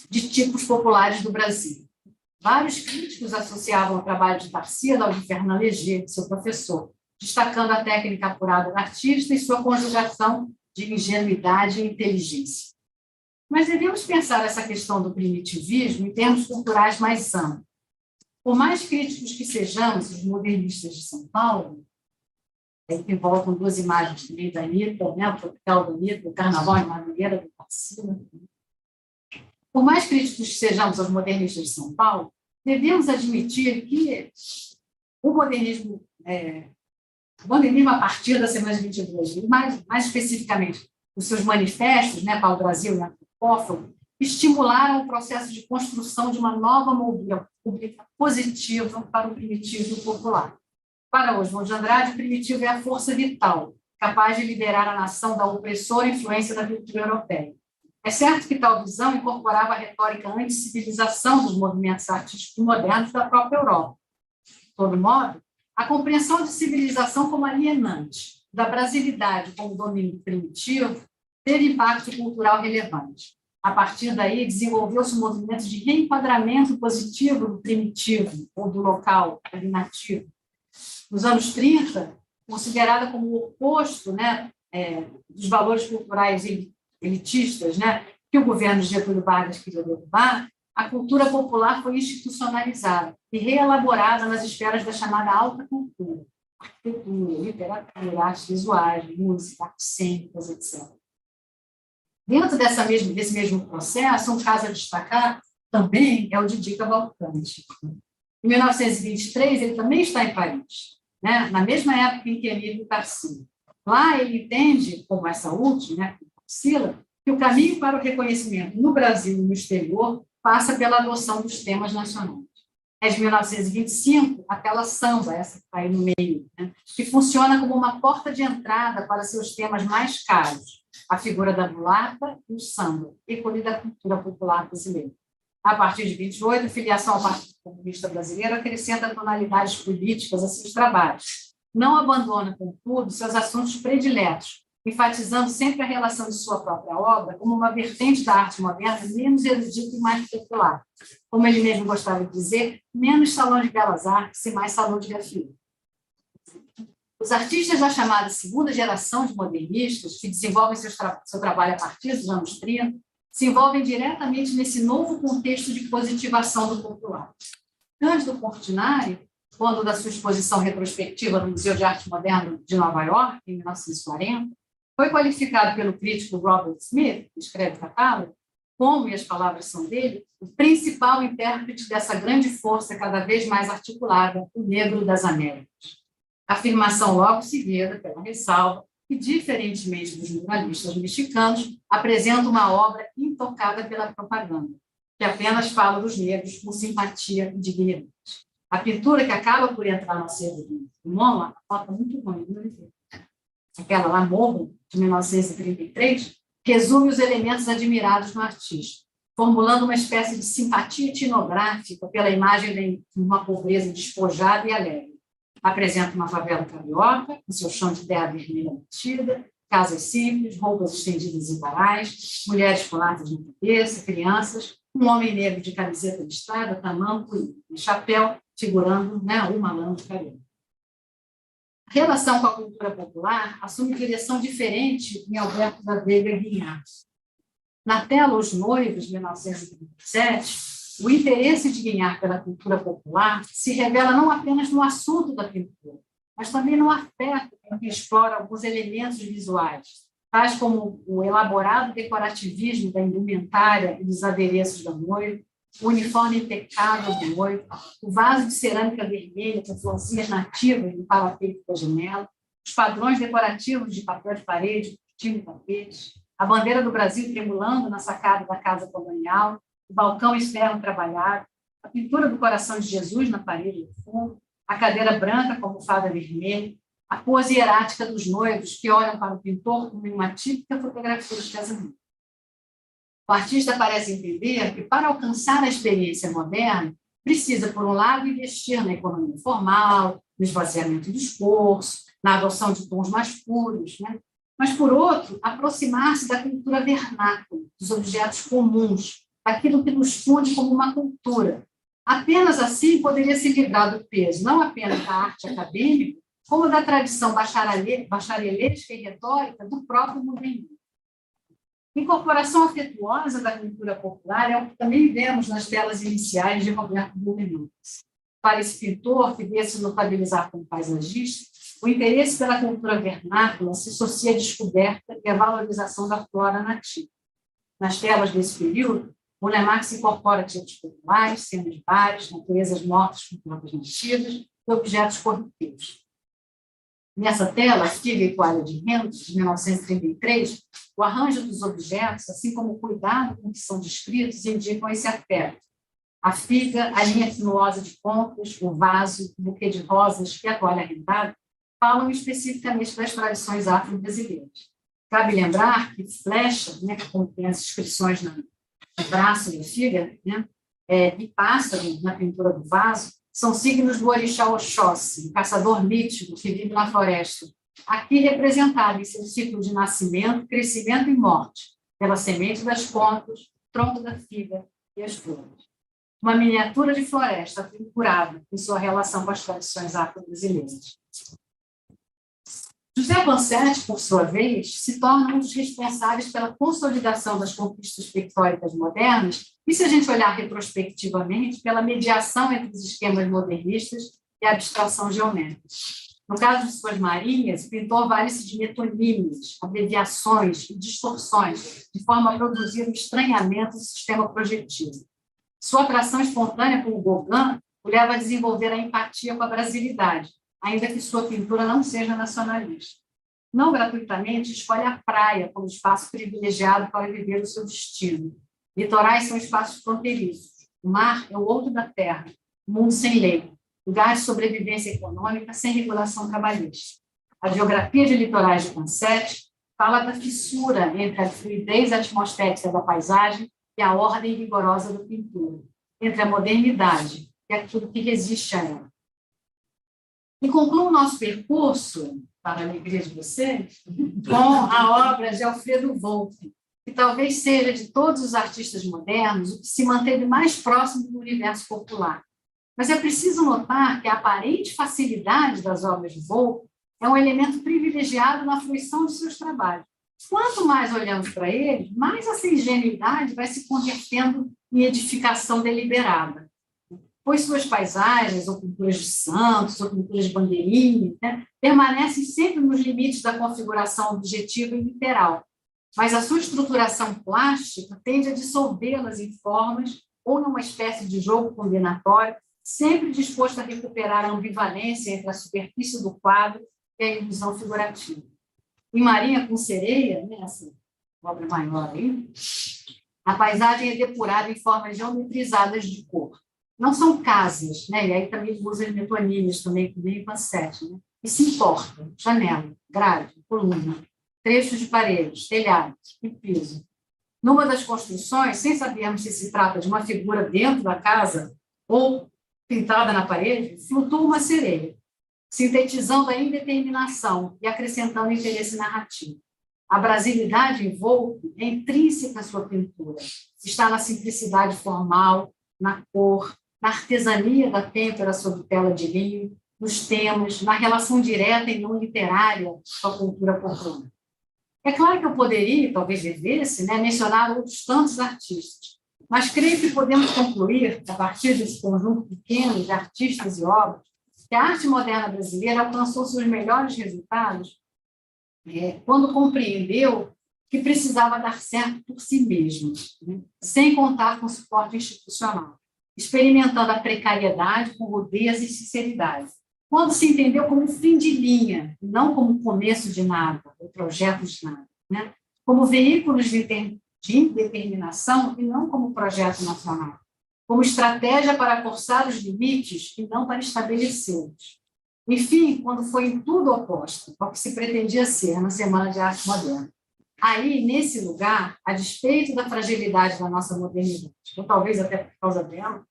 De tipos populares do Brasil. Vários críticos associavam o trabalho de Tarsila ao de Fernand Léger, seu professor, destacando a técnica apurada do artista e sua conjugação de ingenuidade e inteligência. Mas devemos pensar essa questão do primitivismo em termos culturais mais amplos. Por mais críticos que sejamos, os modernistas de São Paulo, aí que voltam duas imagens também da Anitta, né, o tropical da Anitta, o carnaval em Madureira, do Tarsila. Por mais críticos que sejamos aos modernistas de São Paulo, devemos admitir que o modernismo a partir da semana de 22, mais especificamente, os seus manifestos, né, para o Brasil e Antropófago, estimularam o processo de construção de uma nova moldura pública positiva para o primitivo popular. Para Oswald de Andrade, o primitivo é a força vital, capaz de liberar a nação da opressora influência da cultura europeia. É certo que tal visão incorporava a retórica anti-civilização dos movimentos artísticos modernos da própria Europa. De todo modo, a compreensão de civilização como alienante, da brasilidade como domínio primitivo, teve impacto cultural relevante. A partir daí, desenvolveu-se um movimento de reenquadramento positivo do primitivo, ou do local, do nativo. Nos anos 30, considerada como o oposto, né, dos valores culturais elitistas, né, que o governo de Getúlio Vargas queria derrubar, a cultura popular foi institucionalizada e reelaborada nas esferas da chamada alta cultura, arquitetura, literatura, artes visuais, música, artes cênicas, etc. Dentro desse mesmo processo, um caso a destacar também é o de Di Cavalcanti. Em 1923, ele também está em Paris, né, na mesma época em que Emílio Tarsila. Lá ele entende, como essa última, né, Tarsila, que o caminho para o reconhecimento no Brasil e no exterior passa pela adoção dos temas nacionais. É de 1925, aquela samba, essa que está aí no meio, né, que funciona como uma porta de entrada para seus temas mais caros, a figura da mulata e o samba, ícone da cultura popular brasileira. A partir de 28, a filiação ao Partido comunista brasileiro acrescenta tonalidades políticas a seus trabalhos. Não abandona, contudo, seus assuntos prediletos, enfatizando sempre a relação de sua própria obra como uma vertente da arte moderna menos erudita e mais popular. Como ele mesmo gostava de dizer, menos salão de belas artes e mais salão de grafite. Os artistas da chamada segunda geração de modernistas, que desenvolvem seu trabalho a partir dos anos 30, se envolvem diretamente nesse novo contexto de positivação do popular. Cândido Portinari, quando da sua exposição retrospectiva no Museu de Arte Moderna de Nova York, em 1940, foi qualificado pelo crítico Robert Smith, que escreve o catálogo, como, e as palavras são dele, o principal intérprete dessa grande força cada vez mais articulada, o negro das Américas. Afirmação logo seguida pela ressalva que, diferentemente dos muralistas mexicanos, apresenta uma obra intocada pela propaganda, que apenas fala dos negros com simpatia e dignidade. A pintura que acaba por entrar no acervo do MoMA, a foto muito ruim, aquela lá, Morro, de 1933, resume os elementos admirados no artista, formulando uma espécie de simpatia etnográfica pela imagem de uma pobreza despojada e alegre. Apresenta uma favela carioca, com seu chão de terra vermelha batida, casas simples, roupas estendidas e varais, mulheres com latas na cabeça, crianças, um homem negro de camiseta listrada, tamanco e chapéu, figurando o malandro carioca. A relação com a cultura popular assume direção diferente em Alberto da Veiga Guimarães. Na tela Os Noivos, de 1937, o interesse de Guimarães pela cultura popular se revela não apenas no assunto da pintura, mas também no afeto em que explora alguns elementos visuais, tais como o elaborado decorativismo da indumentária e dos adereços da noiva, o uniforme impecável do noivo, o vaso de cerâmica vermelha com florzinhas nativas no parapeito da janela, os padrões decorativos de papel de parede, cortina e tapete, a bandeira do Brasil tremulando na sacada da casa colonial, o balcão externo trabalhado, a pintura do coração de Jesus na parede do fundo, a cadeira branca com almofada vermelha, a pose hierática dos noivos que olham para o pintor como uma típica fotografia de casamento. O artista parece entender que, para alcançar a experiência moderna, precisa, por um lado, investir na economia formal, no esvaziamento do esforço, na adoção de tons mais puros, mas, por outro, aproximar-se da cultura vernácula, dos objetos comuns, daquilo que nos funde como uma cultura. Apenas assim poderia se livrar do peso, não apenas da arte acadêmica, como da tradição bacharelesca e retórica do próprio modernismo. Incorporação afetuosa da cultura popular é o que também vemos nas telas iniciais de Roberto Blumenau. Para esse pintor, que veio se notabilizar como paisagista, o interesse pela cultura vernácula se associa à descoberta e à valorização da flora nativa. Nas telas desse período, Blumenau incorpora tipos populares, cenas de bares, naturezas mortas com plantas nativas e objetos corriqueiros. Nessa tela, Figa e Toalha de Rento, de 1933, o arranjo dos objetos, assim como o cuidado com que são descritos, indicam esse afeto. A figa, a linha sinuosa de pontas, o vaso, o buquê de rosas e a toalha rentada falam especificamente das tradições afro-brasileiras. Cabe lembrar que flecha, como tem as inscrições no braço da figa, e pássaro na pintura do vaso, são signos do orixá Oxóssi, um caçador mítico que vive na floresta, aqui representado em seu ciclo de nascimento, crescimento e morte, pela semente das pontas, tronco da figa e as flores. Uma miniatura de floresta aprimorada em sua relação com as tradições afro-brasileiras. José Bansetti, por sua vez, se torna um dos responsáveis pela consolidação das conquistas pictóricas modernas e, se a gente olhar retrospectivamente, pela mediação entre os esquemas modernistas e a abstração geométrica. No caso de suas marinhas, o pintor vale-se de metonímias, abreviações e distorções, de forma a produzir um estranhamento do sistema projetivo. Sua atração espontânea por Gauguin o leva a desenvolver a empatia com a brasilidade, ainda que sua pintura não seja nacionalista. Não gratuitamente, escolhe a praia como espaço privilegiado para viver o seu destino. Litorais são espaços fronteiriços. O mar é o outro da terra, mundo sem lei, lugar de sobrevivência econômica sem regulação trabalhista. A geografia de litorais de Bansetti fala da fissura entre a fluidez atmosférica da paisagem e a ordem rigorosa da pintura, entre a modernidade, que é tudo que resiste a ela. E concluo o nosso percurso, para a alegria de vocês, com a obra de Alfredo Volpi, que talvez seja, de todos os artistas modernos, o que se manteve mais próximo do universo popular. Mas é preciso notar que a aparente facilidade das obras de Volpi é um elemento privilegiado na fruição de seus trabalhos. Quanto mais olhamos para ele, mais essa ingenuidade vai se convertendo em edificação deliberada. Pois suas paisagens, ou pinturas de santos, ou pinturas de bandeirinha, né, permanecem sempre nos limites da configuração objetiva e literal, mas a sua estruturação plástica tende a dissolvê-las em formas ou numa espécie de jogo combinatório, sempre disposto a recuperar a ambivalência entre a superfície do quadro e a ilusão figurativa. Em Marinha com Sereia, nessa obra maior aí, a paisagem é depurada em formas geometrizadas de cor. Não são casas, né? E aí também usa as metonímias também, que vem com a 7, né? E se importa, janela, grade, coluna, trechos de paredes, telhados e piso. Numa das construções, sem sabermos se se trata de uma figura dentro da casa ou pintada na parede, flutua uma sereia, sintetizando a indeterminação e acrescentando interesse narrativo. A brasilidade em Volpi é intrínseca à sua pintura. Está na simplicidade formal, na cor, na artesania da têmpera sob tela de linho, nos temas, na relação direta e não literária com a cultura popular. É claro que eu poderia, talvez devesse, né, mencionar outros tantos artistas, mas creio que podemos concluir, a partir desse conjunto pequeno de artistas e obras, que a arte moderna brasileira alcançou seus melhores resultados quando compreendeu que precisava dar certo por si mesma, né, sem contar com suporte institucional, experimentando a precariedade com rudeza e sinceridade. Quando se entendeu como fim de linha, não como começo de nada, ou projeto de nada, né? Como veículos de indeterminação e não como projeto nacional, como estratégia para forçar os limites e não para estabelecê-los. Enfim, quando foi em tudo oposto ao que se pretendia ser na Semana de Arte Moderna. Aí, nesse lugar, a despeito da fragilidade da nossa modernidade, ou talvez até por causa dela,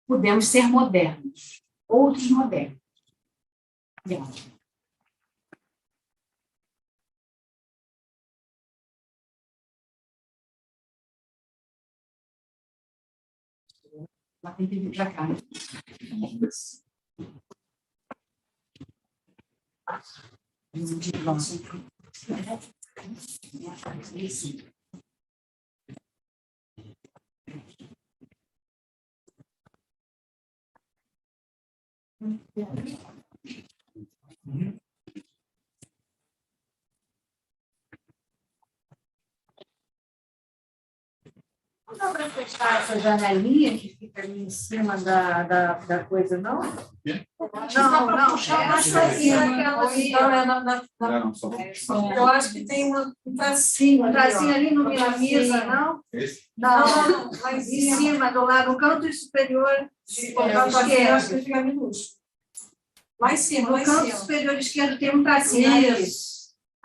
podemos ser modernos, outros modernos. Ela tem que vir para cá. Não dá para fechar essa janelinha que fica ali em cima da coisa, não? Não, acho assim, eu acho que tem um tracinho ali no Milamisa, não? Não, lá em cima, do lado, no canto superior esquerdo. Acho que fica minúsculo. Lá em cima, no canto superior esquerdo tem um tracinho.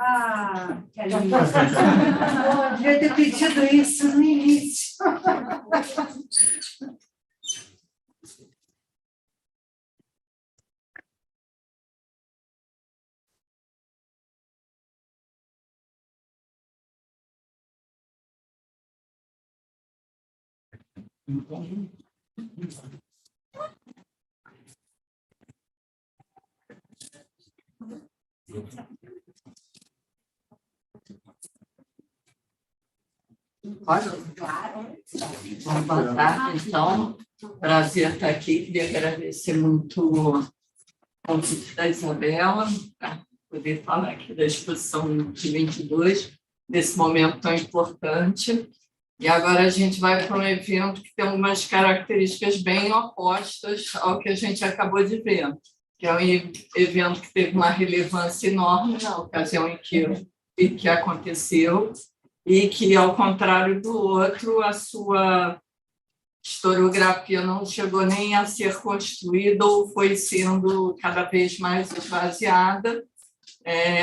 Ah, que lindo. Eu devia ter pedido isso no início. Claro. Boa tarde, então. Prazer estar aqui. Queria agradecer muito o convite da Isabela para poder falar aqui da exposição de 22, nesse momento tão importante. E agora a gente vai para um evento que tem algumas características bem opostas ao que a gente acabou de ver, que é um evento que teve uma relevância enorme na ocasião em que aconteceu, e que, ao contrário do outro, a sua historiografia não chegou nem a ser construída ou foi sendo cada vez mais esvaziada,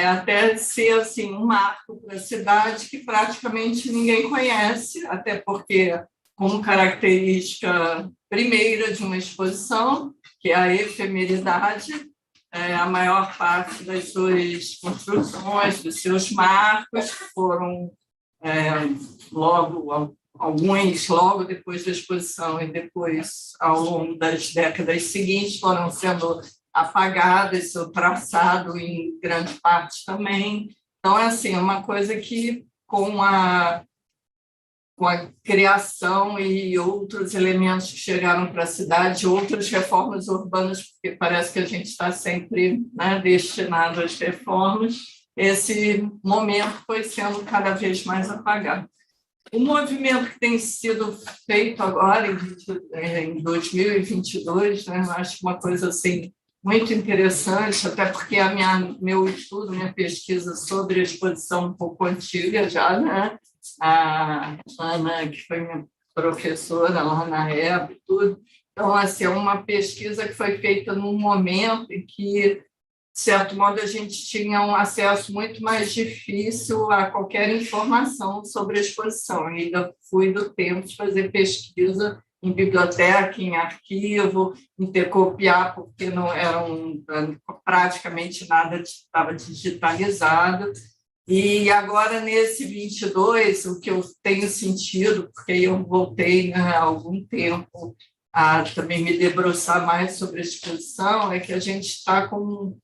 até ser assim, um marco para a cidade que praticamente ninguém conhece, até porque, como característica primeira de uma exposição, que é a efemeridade. A maior parte das suas construções, dos seus marcos, foram alguns logo depois da exposição e depois, ao longo das décadas seguintes, foram sendo apagadas, seu traçado em grande parte também. Então, é assim, uma coisa que, com a criação e outros elementos que chegaram para a cidade, outras reformas urbanas, porque parece que a gente está sempre, né, destinado às reformas, esse momento foi sendo cada vez mais apagado. O movimento que tem sido feito agora, em 2022, né, acho uma coisa assim, muito interessante, até porque meu estudo, minha pesquisa sobre a exposição um pouco antiga já, né? A Ana, que foi minha professora lá na EB e tudo. Então, assim, é uma pesquisa que foi feita num momento em que, de certo modo, a gente tinha um acesso muito mais difícil a qualquer informação sobre a exposição. Eu ainda fui do tempo de fazer pesquisa em biblioteca, em arquivo, intercopiar, porque não praticamente nada estava digitalizado. E agora, nesse 22, o que eu tenho sentido, porque eu voltei, né, há algum tempo a também me debruçar mais sobre a exposição, é que a gente está com um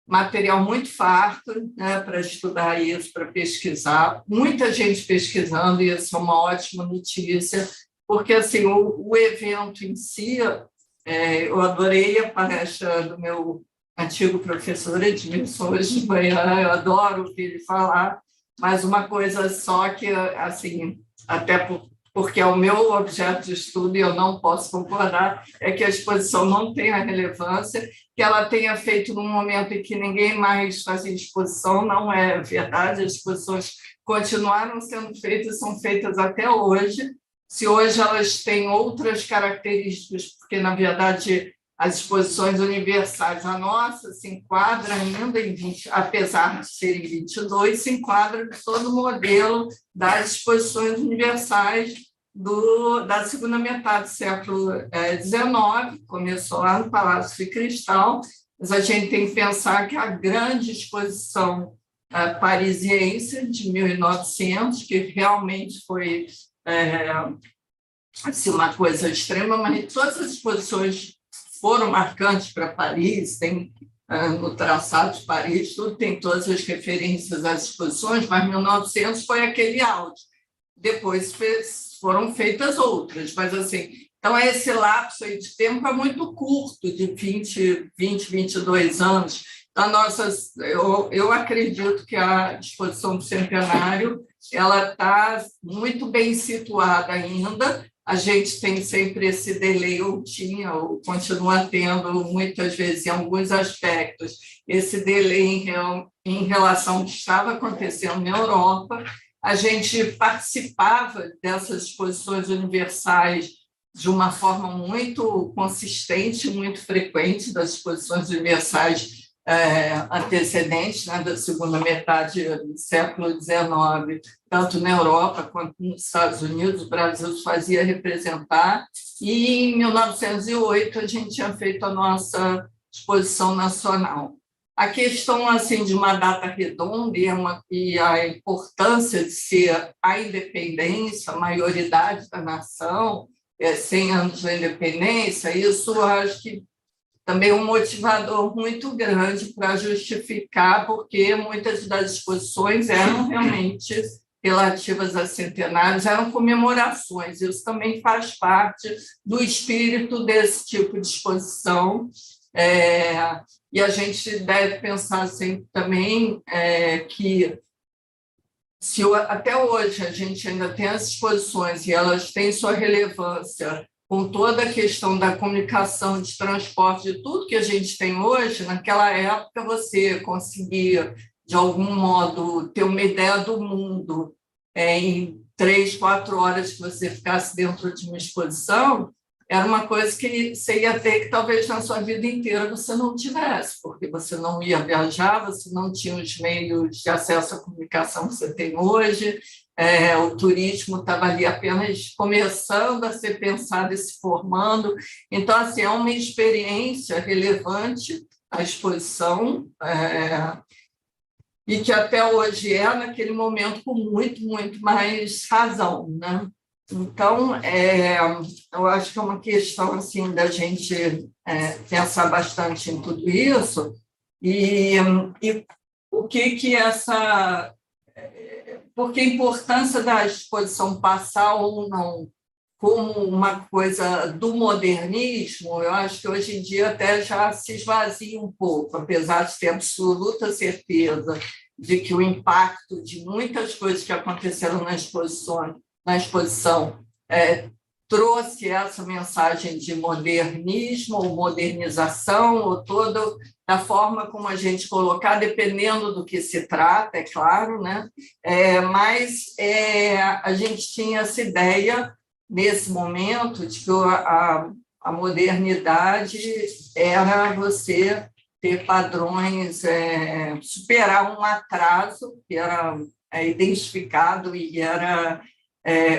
material muito farto, né, para estudar isso, para pesquisar, muita gente pesquisando, e isso é uma ótima notícia, porque assim, o evento em si, eu adorei a palestra do meu antigo professor Edmilson hoje de manhã, eu adoro ouvir ele falar, mas uma coisa só que, assim, até porque é o meu objeto de estudo e eu não posso concordar, é que a exposição não tem a relevância que ela tenha feito num momento em que ninguém mais fazia exposição, não é verdade, as exposições continuaram sendo feitas, são feitas até hoje. Se hoje elas têm outras características, porque, na verdade, as exposições universais, a nossa se enquadra ainda em 20, apesar de serem 22, se enquadra em todo o modelo das exposições universais da segunda metade do século XIX, começou lá no Palácio de Cristal, mas a gente tem que pensar que a grande exposição parisiense de 1900, que realmente foi assim, uma coisa extrema, mas todas as exposições foram marcantes para Paris, tem no traçado de Paris, tudo tem todas as referências às exposições, mas 1900 foi aquele auge. Depois foram feitas outras, mas assim, então esse lapso aí de tempo é muito curto, de 22 anos. Então, eu acredito que a exposição do centenário ela está muito bem situada ainda. A gente tem sempre esse delay, ou tinha, ou continua tendo, muitas vezes, em alguns aspectos, esse delay em relação ao que estava acontecendo na Europa. A gente participava dessas exposições universais de uma forma muito consistente, muito frequente, das exposições universais antecedentes, né, da segunda metade do século XIX, tanto na Europa quanto nos Estados Unidos, o Brasil se fazia representar, e em 1908 a gente tinha feito a nossa exposição nacional. A questão assim, de uma data redonda e a importância de ser a independência, a maioridade da nação, 100 anos da independência, isso eu acho que também é um motivador muito grande para justificar, porque muitas das exposições eram realmente relativas a centenários, eram comemorações. Isso também faz parte do espírito desse tipo de exposição. E a gente deve pensar assim, também que se até hoje a gente ainda tem as exposições e elas têm sua relevância com toda a questão da comunicação, de transporte, de tudo que a gente tem hoje, naquela época você conseguia, de algum modo, ter uma ideia do mundo em 3, 4 horas que você ficasse dentro de uma exposição, era uma coisa que você ia ter que talvez na sua vida inteira você não tivesse, porque você não ia viajar, você não tinha os meios de acesso à comunicação que você tem hoje, o turismo estava ali apenas começando a ser pensado e se formando. Então, assim, é uma experiência relevante a exposição, e que até hoje naquele momento, com muito, muito mais razão, né? Então, eu acho que é uma questão assim, da gente pensar bastante em tudo isso e o que essa... Porque a importância da exposição passar ou não como uma coisa do modernismo, eu acho que hoje em dia até já se esvazia um pouco, apesar de ter absoluta certeza de que o impacto de muitas coisas que aconteceram na exposição trouxe essa mensagem de modernismo, ou modernização, ou toda da forma como a gente colocar, dependendo do que se trata, é claro, né? Mas a gente tinha essa ideia, nesse momento, de que a modernidade era você ter padrões, superar um atraso que era identificado e era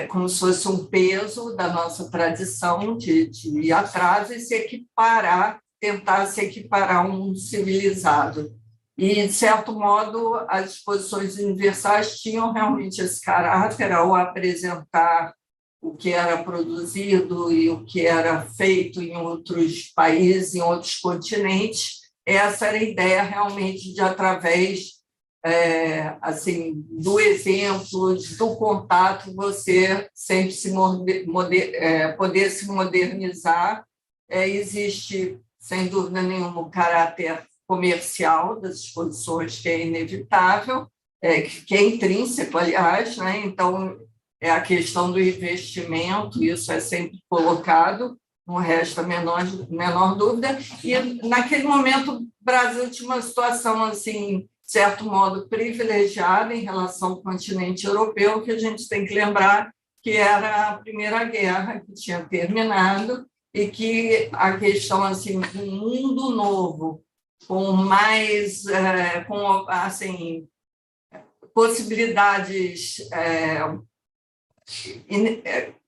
como se fosse um peso da nossa tradição de ir atrás e se equiparar, tentar se equiparar a um civilizado. E, de certo modo, as exposições universais tinham realmente esse caráter ao apresentar o que era produzido e o que era feito em outros países, em outros continentes. Essa era a ideia realmente de, através assim, do exemplo, do contato, você sempre poder se modernizar. Existe, sem dúvida nenhuma, o caráter comercial das exposições, que é inevitável, que é intrínseco, aliás, né? Então, a questão do investimento, isso é sempre colocado, não resta a menor dúvida. E, naquele momento, o Brasil tinha uma situação, assim, de certo modo, privilegiada em relação ao continente europeu, que a gente tem que lembrar que era a Primeira Guerra, que tinha terminado, e que a questão assim, do mundo novo, com mais assim, possibilidades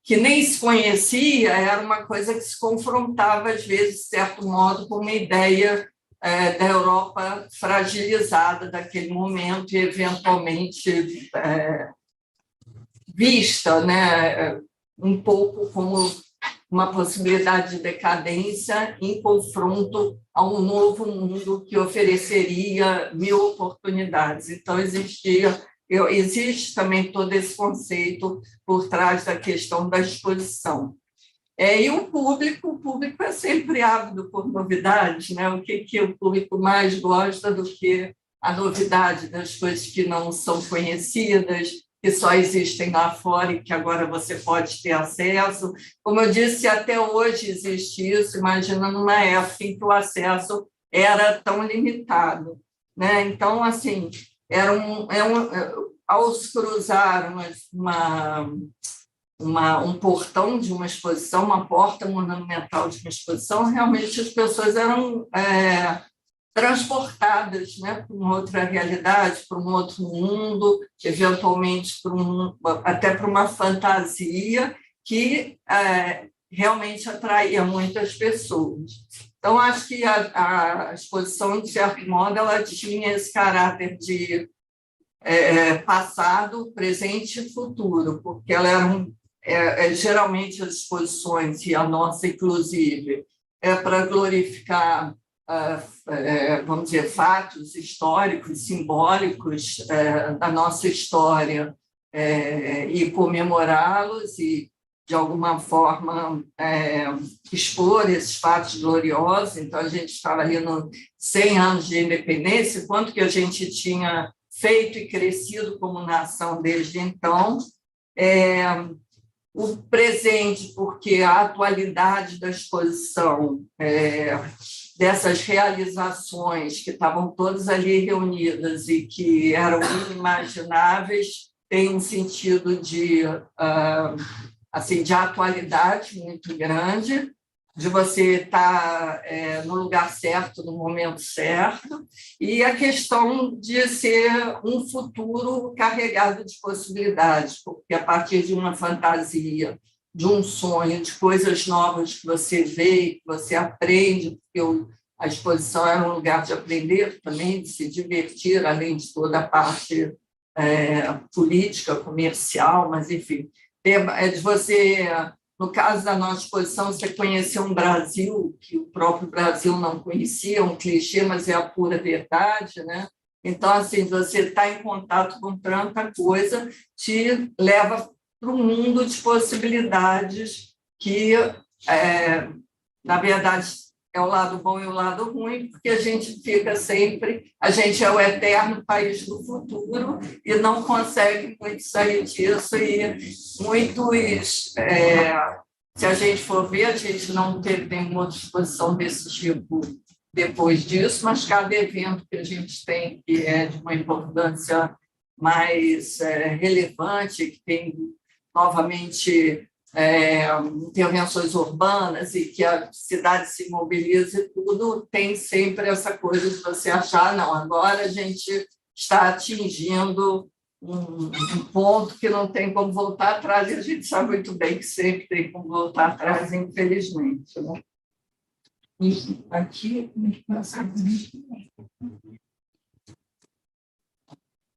que nem se conhecia, era uma coisa que se confrontava, às vezes, de certo modo, com uma ideia da Europa fragilizada daquele momento e, eventualmente, vista, né, um pouco como uma possibilidade de decadência em confronto a um novo mundo que ofereceria 1000 oportunidades. Então, existe também todo esse conceito por trás da questão da exposição. E o público é sempre ávido por novidades, né? O que o público mais gosta do que a novidade das coisas que não são conhecidas, que só existem lá fora e que agora você pode ter acesso. Como eu disse, até hoje existe isso, imagina numa época em que o acesso era tão limitado, né? Então, assim, ao se cruzar um portão de uma exposição, uma porta monumental de uma exposição, realmente as pessoas eram transportadas, né, para uma outra realidade, para um outro mundo, eventualmente até para uma fantasia que realmente atraía muitas pessoas. Então, acho que a exposição, de certo modo, ela tinha esse caráter de passado, presente e futuro, porque ela era geralmente as exposições, e a nossa, inclusive, para glorificar, vamos dizer, fatos históricos, simbólicos da nossa história e comemorá-los e, de alguma forma, expor esses fatos gloriosos. Então, a gente estava ali nos 100 anos de independência, quanto que a gente tinha feito e crescido como nação desde então. O presente, porque a atualidade da exposição, dessas realizações que estavam todas ali reunidas e que eram inimagináveis, tem um sentido de atualidade muito grande. de você estar no lugar certo, no momento certo, e a questão de ser um futuro carregado de possibilidades, porque a partir de uma fantasia, de um sonho, de coisas novas que você vê, que você aprende, porque a exposição era um lugar de aprender também, de se divertir, além de toda a parte política, comercial, mas, enfim, é de você... No caso da nossa exposição, você conheceu um Brasil que o próprio Brasil não conhecia, um clichê, mas é a pura verdade, né? Então, assim, você está em contato com tanta coisa, te leva para um mundo de possibilidades que, na verdade, é o lado bom e o lado ruim, porque a gente fica sempre... A gente é o eterno país do futuro e não consegue muito sair disso, e muitos... se a gente for ver, a gente não teve nenhuma outra exposição desse tipo depois disso, mas cada evento que a gente tem, que é de uma importância mais relevante, que tem, novamente... intervenções urbanas e que a cidade se mobiliza e tudo, tem sempre essa coisa de você achar, não, agora a gente está atingindo um ponto que não tem como voltar atrás, e a gente sabe muito bem que sempre tem como voltar atrás, infelizmente. Né? E aqui...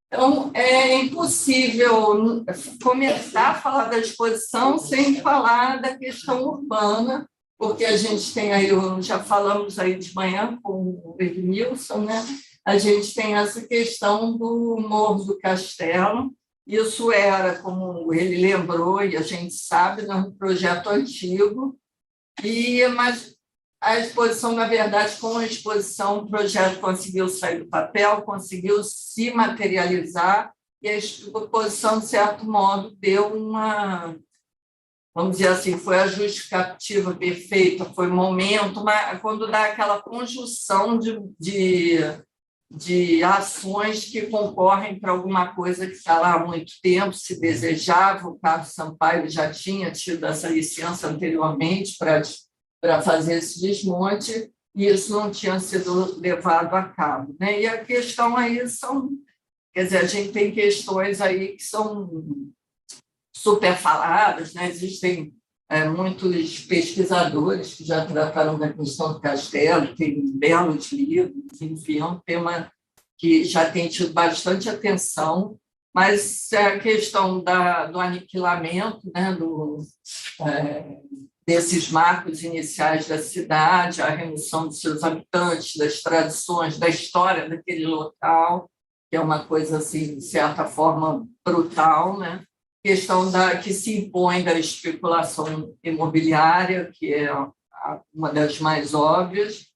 Então, é impossível começar a falar da exposição sem falar da questão urbana, porque a gente tem aí, já falamos aí de manhã com o Edmilson, né? A gente tem essa questão do Morro do Castelo. Isso era, como ele lembrou, e a gente sabe, um projeto antigo, mas a exposição, na verdade, com a exposição, o projeto conseguiu sair do papel, conseguiu se materializar, e a exposição, de certo modo, deu uma... Vamos dizer assim, foi a justificativa perfeita, foi momento, mas quando dá aquela conjunção de ações que concorrem para alguma coisa que está lá há muito tempo, se desejava. O Carlos Sampaio já tinha tido essa licença anteriormente para fazer esse desmonte, e isso não tinha sido levado a cabo. Né? E a questão aí são... Quer dizer, a gente tem questões aí que são super faladas, né? Existem muitos pesquisadores que já trataram da questão do castelo, tem belos livros, enfim, é um tema que já tem tido bastante atenção, mas a questão do aniquilamento, né? Desses marcos iniciais da cidade, a remoção dos seus habitantes, das tradições, da história daquele local, que é uma coisa, assim, de certa forma, brutal, né? Questão que se impõe da especulação imobiliária, que é uma das mais óbvias,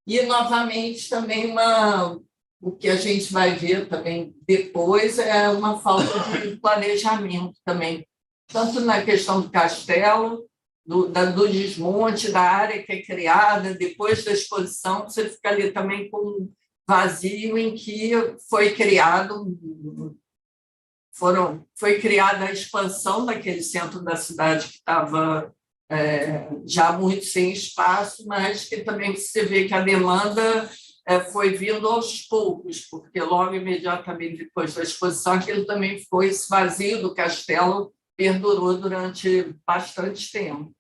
e, novamente, também o que a gente vai ver também depois é uma falta de planejamento também, tanto na questão do castelo, do desmonte da área que é criada, depois da exposição, você fica ali também com um vazio em que foi criada a expansão daquele centro da cidade que estava já muito sem espaço, mas que também se vê que a demanda foi vindo aos poucos, porque logo imediatamente depois da exposição, aquilo também foi, esse vazio do castelo perdurou durante bastante tempo.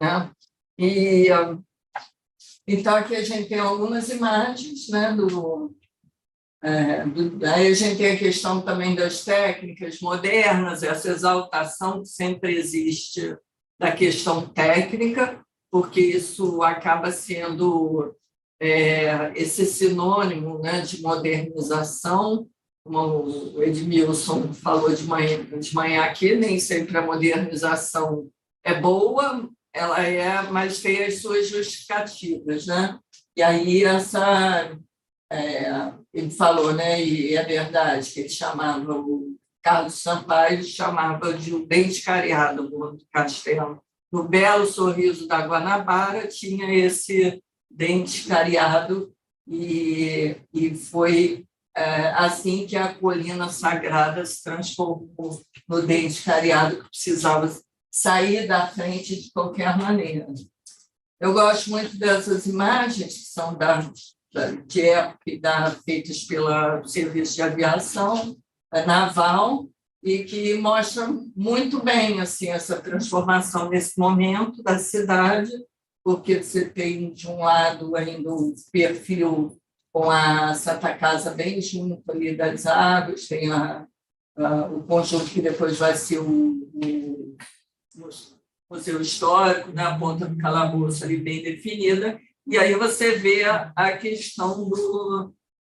Né? Então, aqui a gente tem algumas imagens, né, aí a gente tem a questão também das técnicas modernas, essa exaltação que sempre existe da questão técnica, porque isso acaba sendo esse sinônimo, né, de modernização, como o Edmilson falou de manhã aqui, nem sempre a modernização é boa, mas tem as suas justificativas, né? E aí ele falou, né, e é verdade, que ele chamava, o Carlos Sampaio chamava de o dente cariado do castelo. No belo sorriso da Guanabara tinha esse dente cariado, e foi assim que a colina sagrada se transformou no dente cariado que precisava sair da frente de qualquer maneira. Eu gosto muito dessas imagens, que são de época feitas pelo Serviço de Aviação Naval, e que mostram muito bem assim, essa transformação nesse momento da cidade, porque você tem, de um lado, ainda o perfil com a Santa Casa bem junto ali das águas, tem o conjunto que depois vai ser o Museu Histórico, né? A Ponta do Calabouço ali bem definida, e aí você vê a questão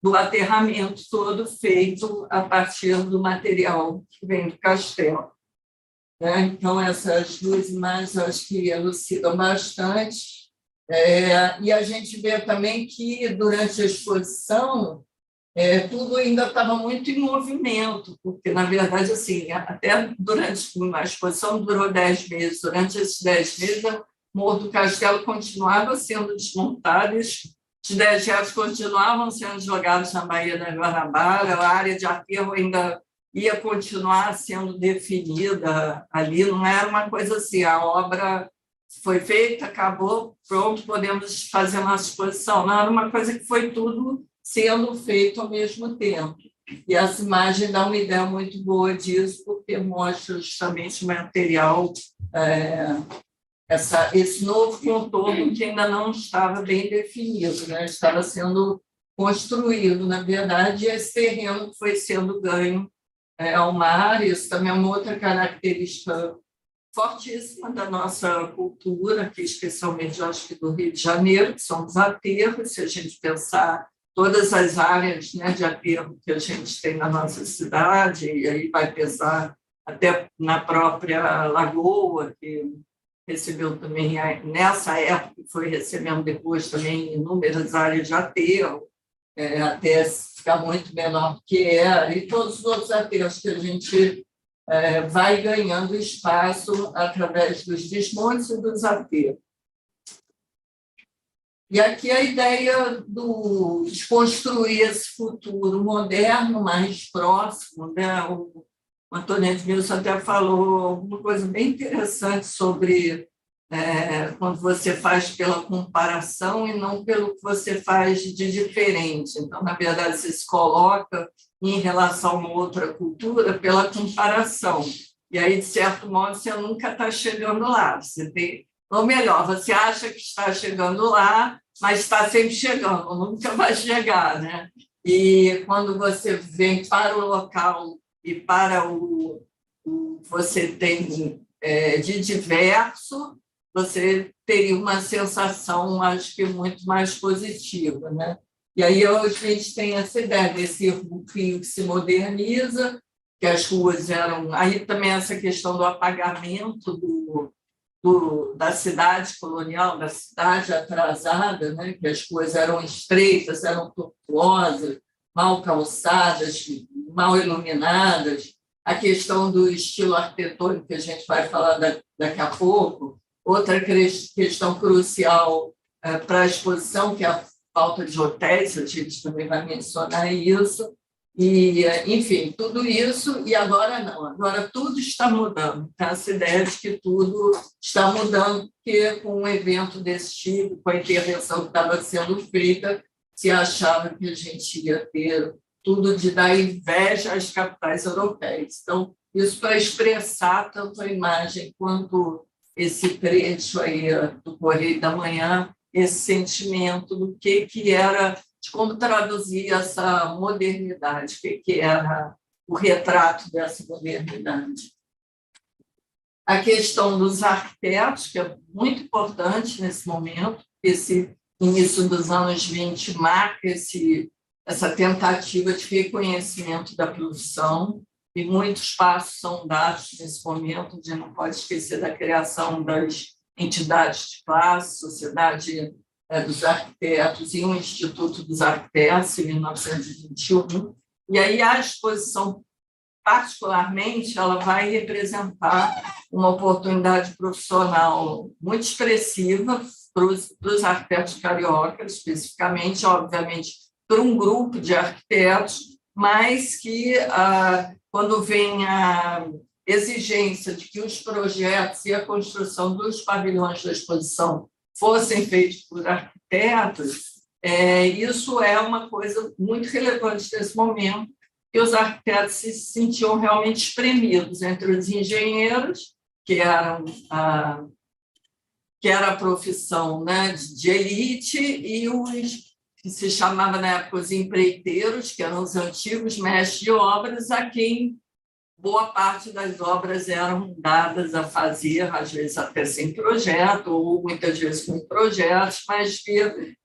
do aterramento todo feito a partir do material que vem do castelo. Né? Então, essas duas imagens acho que elucidam bastante. E a gente vê também que, durante a exposição, tudo ainda estava muito em movimento, porque, na verdade, assim, até durante a exposição durou 10 meses. Durante esses 10 meses, o Morro do Castelo continuava sendo desmontado, os 10 reais continuavam sendo jogados na Baía da Guanabara, a área de aterro ainda ia continuar sendo definida ali, não era uma coisa assim, a obra foi feita, acabou, pronto, podemos fazer uma exposição. Não, era uma coisa que foi tudo sendo feito ao mesmo tempo. E essa imagem dá uma ideia muito boa disso, porque mostra justamente o material, esse novo contorno que ainda não estava bem definido, né? Estava sendo construído, na verdade, esse terreno que foi sendo ganho ao mar. Isso também é uma outra característica fortíssima da nossa cultura, aqui, especialmente, acho que do Rio de Janeiro, que são os aterros. Se a gente pensar todas as áreas, né, de aterro que a gente tem na nossa cidade, e aí vai pensar até na própria Lagoa, que recebeu também, nessa época, foi recebendo depois também inúmeras áreas de aterro, até ficar muito menor do que era, e todos os outros aterros que a gente vai ganhando espaço através dos desmontes e dos aterros. E aqui a ideia de construir esse futuro moderno, mais próximo, né? O Antônio Edmilson até falou uma coisa bem interessante sobre quando você faz pela comparação e não pelo que você faz de diferente. Então, na verdade, você se coloca em relação a uma outra cultura pela comparação. E aí, de certo modo, você nunca está chegando lá. Ou melhor, você acha que está chegando lá, mas está sempre chegando, nunca vai chegar, né? E quando você vem para o local e para você tem de diverso, você teria uma sensação, acho que, muito mais positiva, né? E aí hoje a gente tem essa ideia desse Rio que se moderniza, que as ruas eram... Aí também essa questão do apagamento da cidade colonial, da cidade atrasada, né? Que as ruas eram estreitas, eram tortuosas, mal calçadas, mal iluminadas. A questão do estilo arquitetônico, que a gente vai falar daqui a pouco. Outra questão crucial para a exposição, que é a falta de hotéis, a gente também vai mencionar isso. E, enfim, tudo isso, e agora não, agora tudo está mudando. Tá? Essa ideia de que tudo está mudando, porque com um evento desse tipo, com a intervenção que estava sendo feita, se achava que a gente ia ter tudo de dar inveja às capitais europeias. Então, isso para expressar tanto a imagem quanto esse trecho aí do Correio da Manhã, esse sentimento do que era, de como traduzir essa modernidade, o que era o retrato dessa modernidade. A questão dos arquitetos, que é muito importante nesse momento, esse início dos anos 20 marca essa tentativa de reconhecimento da produção, e muitos passos são dados nesse momento. A gente não pode esquecer da criação das entidades de classe, Sociedade dos Arquitetos e o Instituto dos Arquitetos, em 1921. E aí a exposição, particularmente, ela vai representar uma oportunidade profissional muito expressiva para os arquitetos cariocas, especificamente, obviamente, para um grupo de arquitetos, mas que, quando vem exigência de que os projetos e a construção dos pavilhões da exposição fossem feitos por arquitetos, isso é uma coisa muito relevante nesse momento, que os arquitetos se sentiam realmente espremidos entre os engenheiros, que era a profissão, né, de elite, e os que se chamava na época os empreiteiros, que eram os antigos mestres de obras, a quem boa parte das obras eram dadas a fazer, às vezes até sem projeto, ou muitas vezes com projetos, mas que,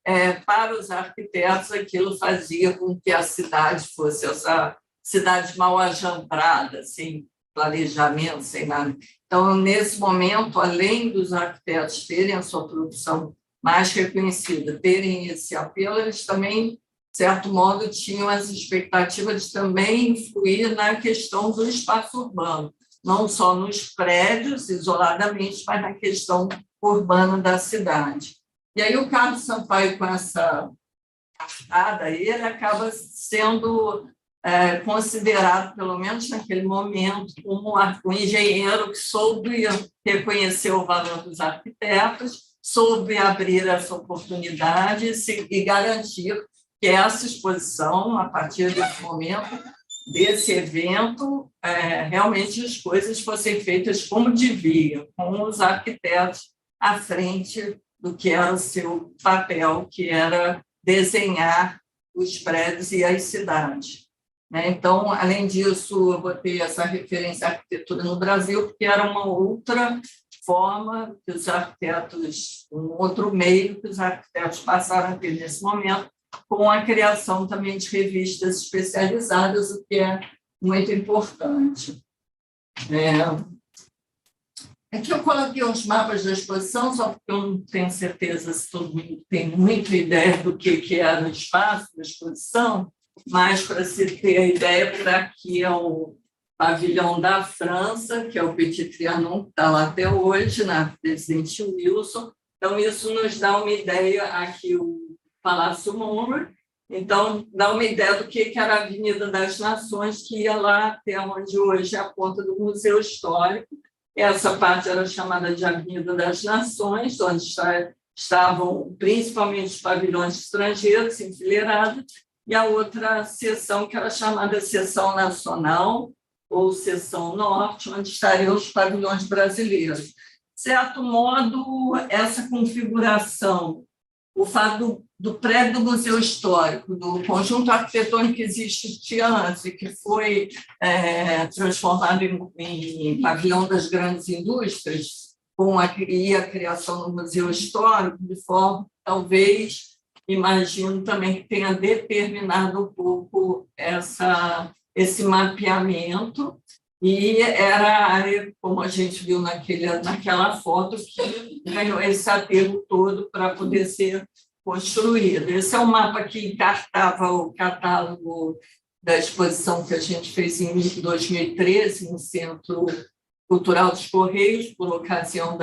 para os arquitetos, aquilo fazia com que a cidade fosse essa cidade mal ajambrada, sem planejamento, sem nada. Então, nesse momento, além dos arquitetos terem a sua produção mais reconhecida, terem esse apelo, eles também, de certo modo, tinham as expectativas de também influir na questão do espaço urbano, não só nos prédios, isoladamente, mas na questão urbana da cidade. E aí o Carlos Sampaio, com essa cartada aí, ele acaba sendo considerado, pelo menos naquele momento, como um engenheiro que soube reconhecer o valor dos arquitetos, soube abrir essa oportunidade e garantir que essa exposição, a partir desse momento, desse evento, realmente as coisas fossem feitas como deviam, com os arquitetos à frente do que era o seu papel, que era desenhar os prédios e as cidades. Então, além disso, eu botei essa referência à arquitetura no Brasil, porque era uma outra forma que os arquitetos, um outro meio que os arquitetos passaram a ter nesse momento, com a criação também de revistas especializadas, o que é muito importante. Aqui eu coloquei os mapas da exposição, só porque eu não tenho certeza se todo mundo tem muita ideia do que era o espaço da exposição, mas para se ter a ideia, por aqui é o pavilhão da França, que é o Petit Trianon, que está lá até hoje, na Presidente Wilson. Então, isso nos dá uma ideia, aqui o Palácio Monroe, então dá uma ideia do que era a Avenida das Nações, que ia lá até onde hoje é a ponta do Museu Histórico. Essa parte era chamada de Avenida das Nações, onde estavam principalmente os pavilhões estrangeiros enfileirados, e a outra seção, que era chamada Seção Nacional, ou Seção Norte, onde estariam os pavilhões brasileiros. De certo modo, essa configuração, o fato do prédio do Museu Histórico, do conjunto arquitetônico que existia antes e que foi transformado em pavilhão das grandes indústrias, com a criação do Museu Histórico, de forma, talvez, imagino também que tenha determinado um pouco esse mapeamento, e era a área, como a gente viu naquela foto, que ganhou esse aterro todo para poder ser construído. Esse é um mapa que encartava o catálogo da exposição que a gente fez em 2013, no Centro Cultural dos Correios, por ocasião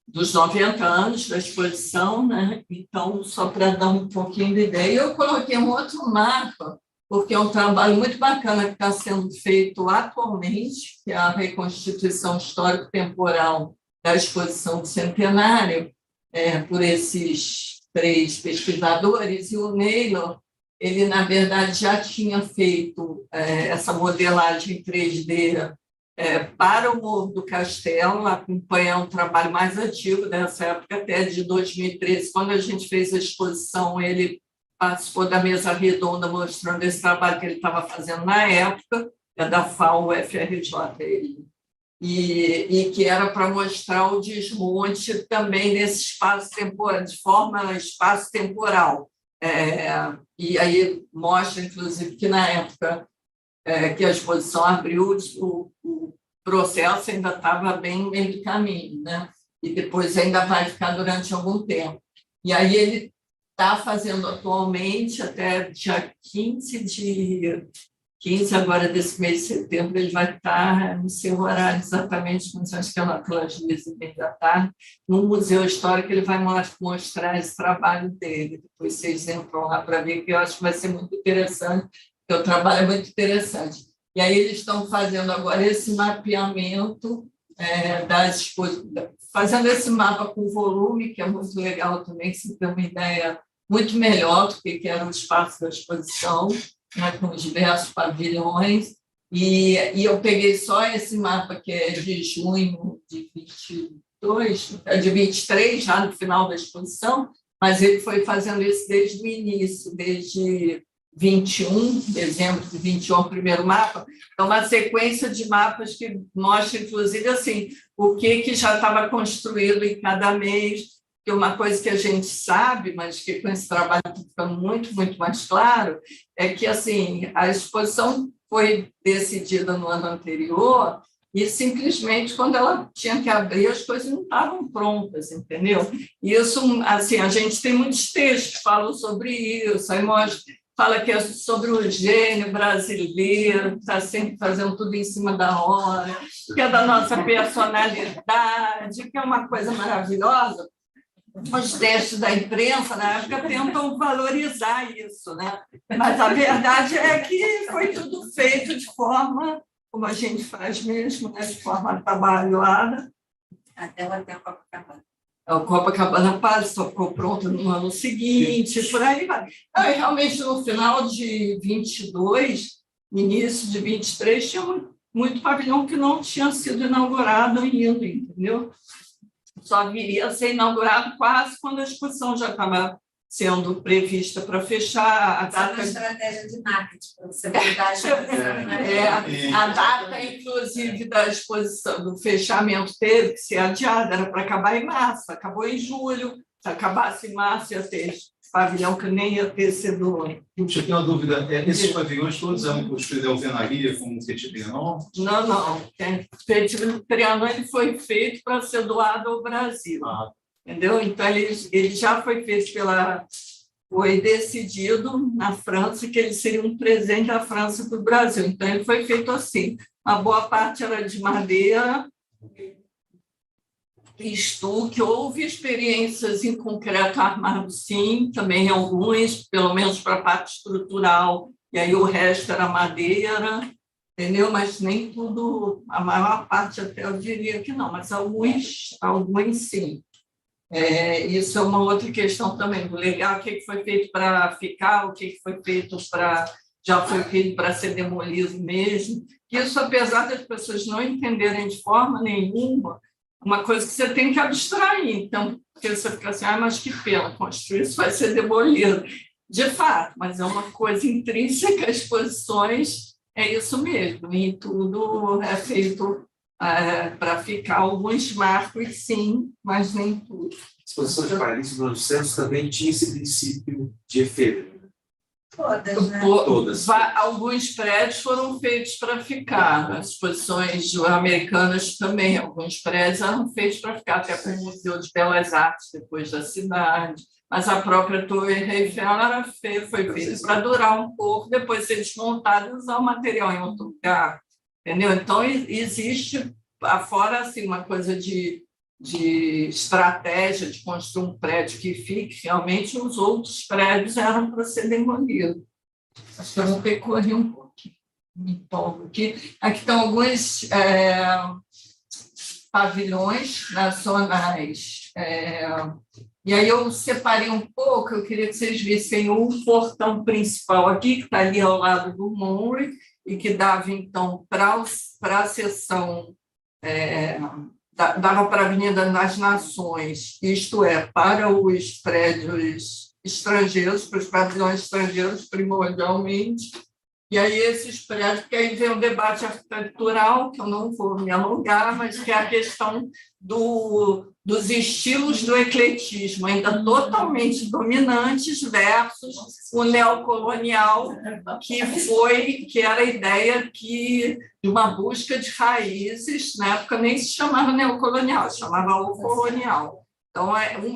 dos 90 anos da exposição, né? Então, só para dar um pouquinho de ideia, eu coloquei um outro mapa, porque é um trabalho muito bacana que está sendo feito atualmente, que é a reconstituição histórico-temporal da exposição do centenário, por esses 3 pesquisadores, e o Naylor, ele, na verdade, já tinha feito essa modelagem 3D para o Morro do Castelo, acompanhar um trabalho mais antigo dessa época, até de 2013, quando a gente fez a exposição, ele participou da mesa redonda mostrando esse trabalho que ele estava fazendo na época, da FAO-UFRJ, e que era para mostrar o desmonte também desse espaço temporal, de forma espaço-temporal. E aí mostra, inclusive, que na época que a exposição abriu, o processo ainda estava bem no meio do caminho, né? E depois ainda vai ficar durante algum tempo. E aí ele está fazendo atualmente, até dia 15 agora desse mês de setembro, ele vai estar, não sei o horário exatamente, mas acho que é lá pelas 10h30 da tarde, no Museu Histórico, ele vai mostrar esse trabalho dele. Depois vocês entram lá para ver, que eu acho que vai ser muito interessante, porque o trabalho é muito interessante. E aí eles estão fazendo agora esse mapeamento das exposições, fazendo esse mapa com volume, que é muito legal também, que se tem uma ideia muito melhor do que era o espaço da exposição, né, com os diversos pavilhões. E eu peguei só esse mapa, que é de junho de 23, já no final da exposição, mas ele foi fazendo isso desde o início, desde 21, dezembro de 21, o primeiro mapa. Então, uma sequência de mapas que mostra, inclusive, assim, o que já estava construído em cada mês, que uma coisa que a gente sabe, mas que com esse trabalho está ficando muito, muito mais claro, é que assim, a exposição foi decidida no ano anterior e simplesmente quando ela tinha que abrir, as coisas não estavam prontas, entendeu? E isso, assim, a gente tem muitos textos que falam sobre isso, aí fala que é sobre o gênio brasileiro, que está sempre fazendo tudo em cima da hora, que é da nossa personalidade, que é uma coisa maravilhosa. Os textos da imprensa, na época, tentam valorizar isso, né? Mas a verdade é que foi tudo feito de forma, como a gente faz mesmo, né? De forma trabalhada. Até o Copacabana. O Copacabana só ficou pronto no ano seguinte, por aí vai. E realmente, no final de 22, início de 23, tinha muito pavilhão que não tinha sido inaugurado ainda, entendeu? Só viria a ser inaugurado quase quando a exposição já estava sendo prevista para fechar. A data... uma estratégia de marketing para você mudar a data, inclusive, da exposição, do fechamento teve que ser adiada, era para acabar em março, acabou em julho, se acabasse em março ia ter pavilhão que nem ia ter sido. Eu tenho uma dúvida, esses pavilhões todos são construídos de alvenaria, como o Petit Trianon? Não. O Petit Trianon ele foi feito para ser doado ao Brasil. Entendeu? Então, ele já foi feito foi decidido na França que ele seria um presente da França para o Brasil. Então, ele foi feito assim. Uma boa parte era de madeira, estuque, houve experiências em concreto armado, sim, também alguns, pelo menos para a parte estrutural, e aí o resto era madeira, entendeu? Mas nem tudo, a maior parte até eu diria que não, mas alguns sim. Isso é uma outra questão também, o legal, o que foi feito para ficar, o que foi feito já foi feito para ser demolido mesmo. Isso, apesar das pessoas não entenderem de forma nenhuma, uma coisa que você tem que abstrair. Então, porque você fica assim, mas que pena, construir isso vai ser demolido. De fato, mas é uma coisa intrínseca às exposições, é isso mesmo, e tudo é feito para ficar. Alguns marcos, sim, mas nem tudo. A exposição de Paris, do 1900, também tinha esse princípio de efêmero. Todas, né? Todas. Alguns prédios foram feitos para ficar. As exposições americanas também, alguns prédios eram feitos para ficar, até para o Museu de Belas Artes, depois da cidade. Mas a própria Torre Eiffel foi feita para durar um pouco, depois ser desmontada e usar o material em outro lugar. Entendeu? Então, existe, afora assim, uma coisa de estratégia de construir um prédio que fique, realmente os outros prédios eram para ser demolidos. Acho que eu vou percorrer um pouquinho, me empolgo aqui. Aqui estão alguns pavilhões nacionais. E aí eu separei um pouco, eu queria que vocês vissem o portão principal aqui, que está ali ao lado do Monroe, e que dava, então, para a seção... dava para a Avenida das Nações, isto é, para os prédios estrangeiros, para os pavilhões estrangeiros, primordialmente. E aí esses prédios, porque aí vem o debate arquitetural, que eu não vou me alongar, mas que é a questão dos estilos do ecletismo, ainda totalmente dominantes, versus o neocolonial, que era a ideia de uma busca de raízes. Na época nem se chamava neocolonial, se chamava o colonial. Então,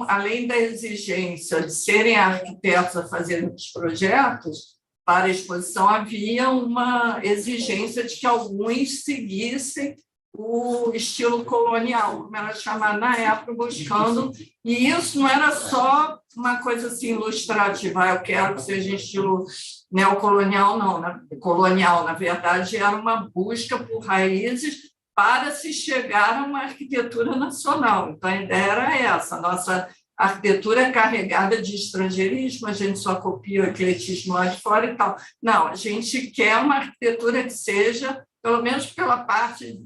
além da exigência de serem arquitetos a fazerem os projetos, para a exposição havia uma exigência de que alguns seguissem o estilo colonial, como era chamado na época, buscando, e isso não era só uma coisa assim ilustrativa, eu quero que seja estilo neocolonial não, colonial, na verdade, era uma busca por raízes para se chegar a uma arquitetura nacional. Então, a ideia era essa, a nossa arquitetura é carregada de estrangeirismo, a gente só copia o ecletismo lá de fora e tal. Não, a gente quer uma arquitetura que seja, pelo menos pela parte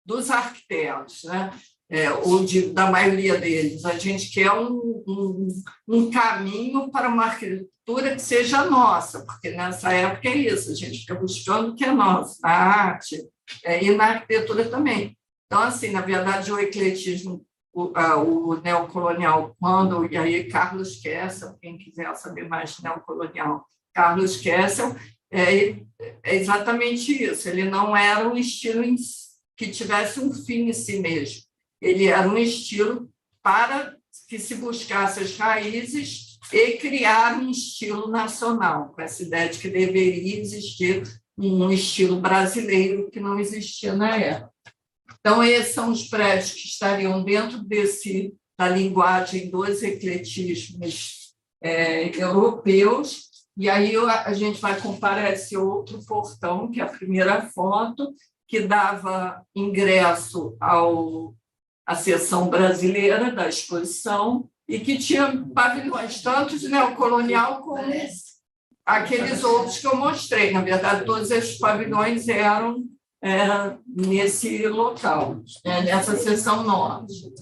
dos arquitetos, né? Ou da maioria deles. A gente quer um caminho para uma arquitetura que seja nossa, porque nessa época é isso, a gente fica buscando o que é nosso, na arte e na arquitetura também. Então, assim, na verdade, o ecletismo, o neocolonial, e aí Carlos Kessel, quem quiser saber mais de neocolonial, Carlos Kessel, é exatamente isso, ele não era um estilo que tivesse um fim em si mesmo, ele era um estilo para que se buscasse as raízes e criar um estilo nacional, com essa ideia de que deveria existir um estilo brasileiro que não existia na época. Então, esses são os prédios que estariam dentro da linguagem dos ecletismos europeus, e aí a gente vai comparar esse outro portão, que é a primeira foto, que dava ingresso à seção brasileira da exposição e que tinha pavilhões, tanto de neocolonial como aqueles outros que eu mostrei. Na verdade, todos esses pavilhões eram nesse local, nessa seção norte.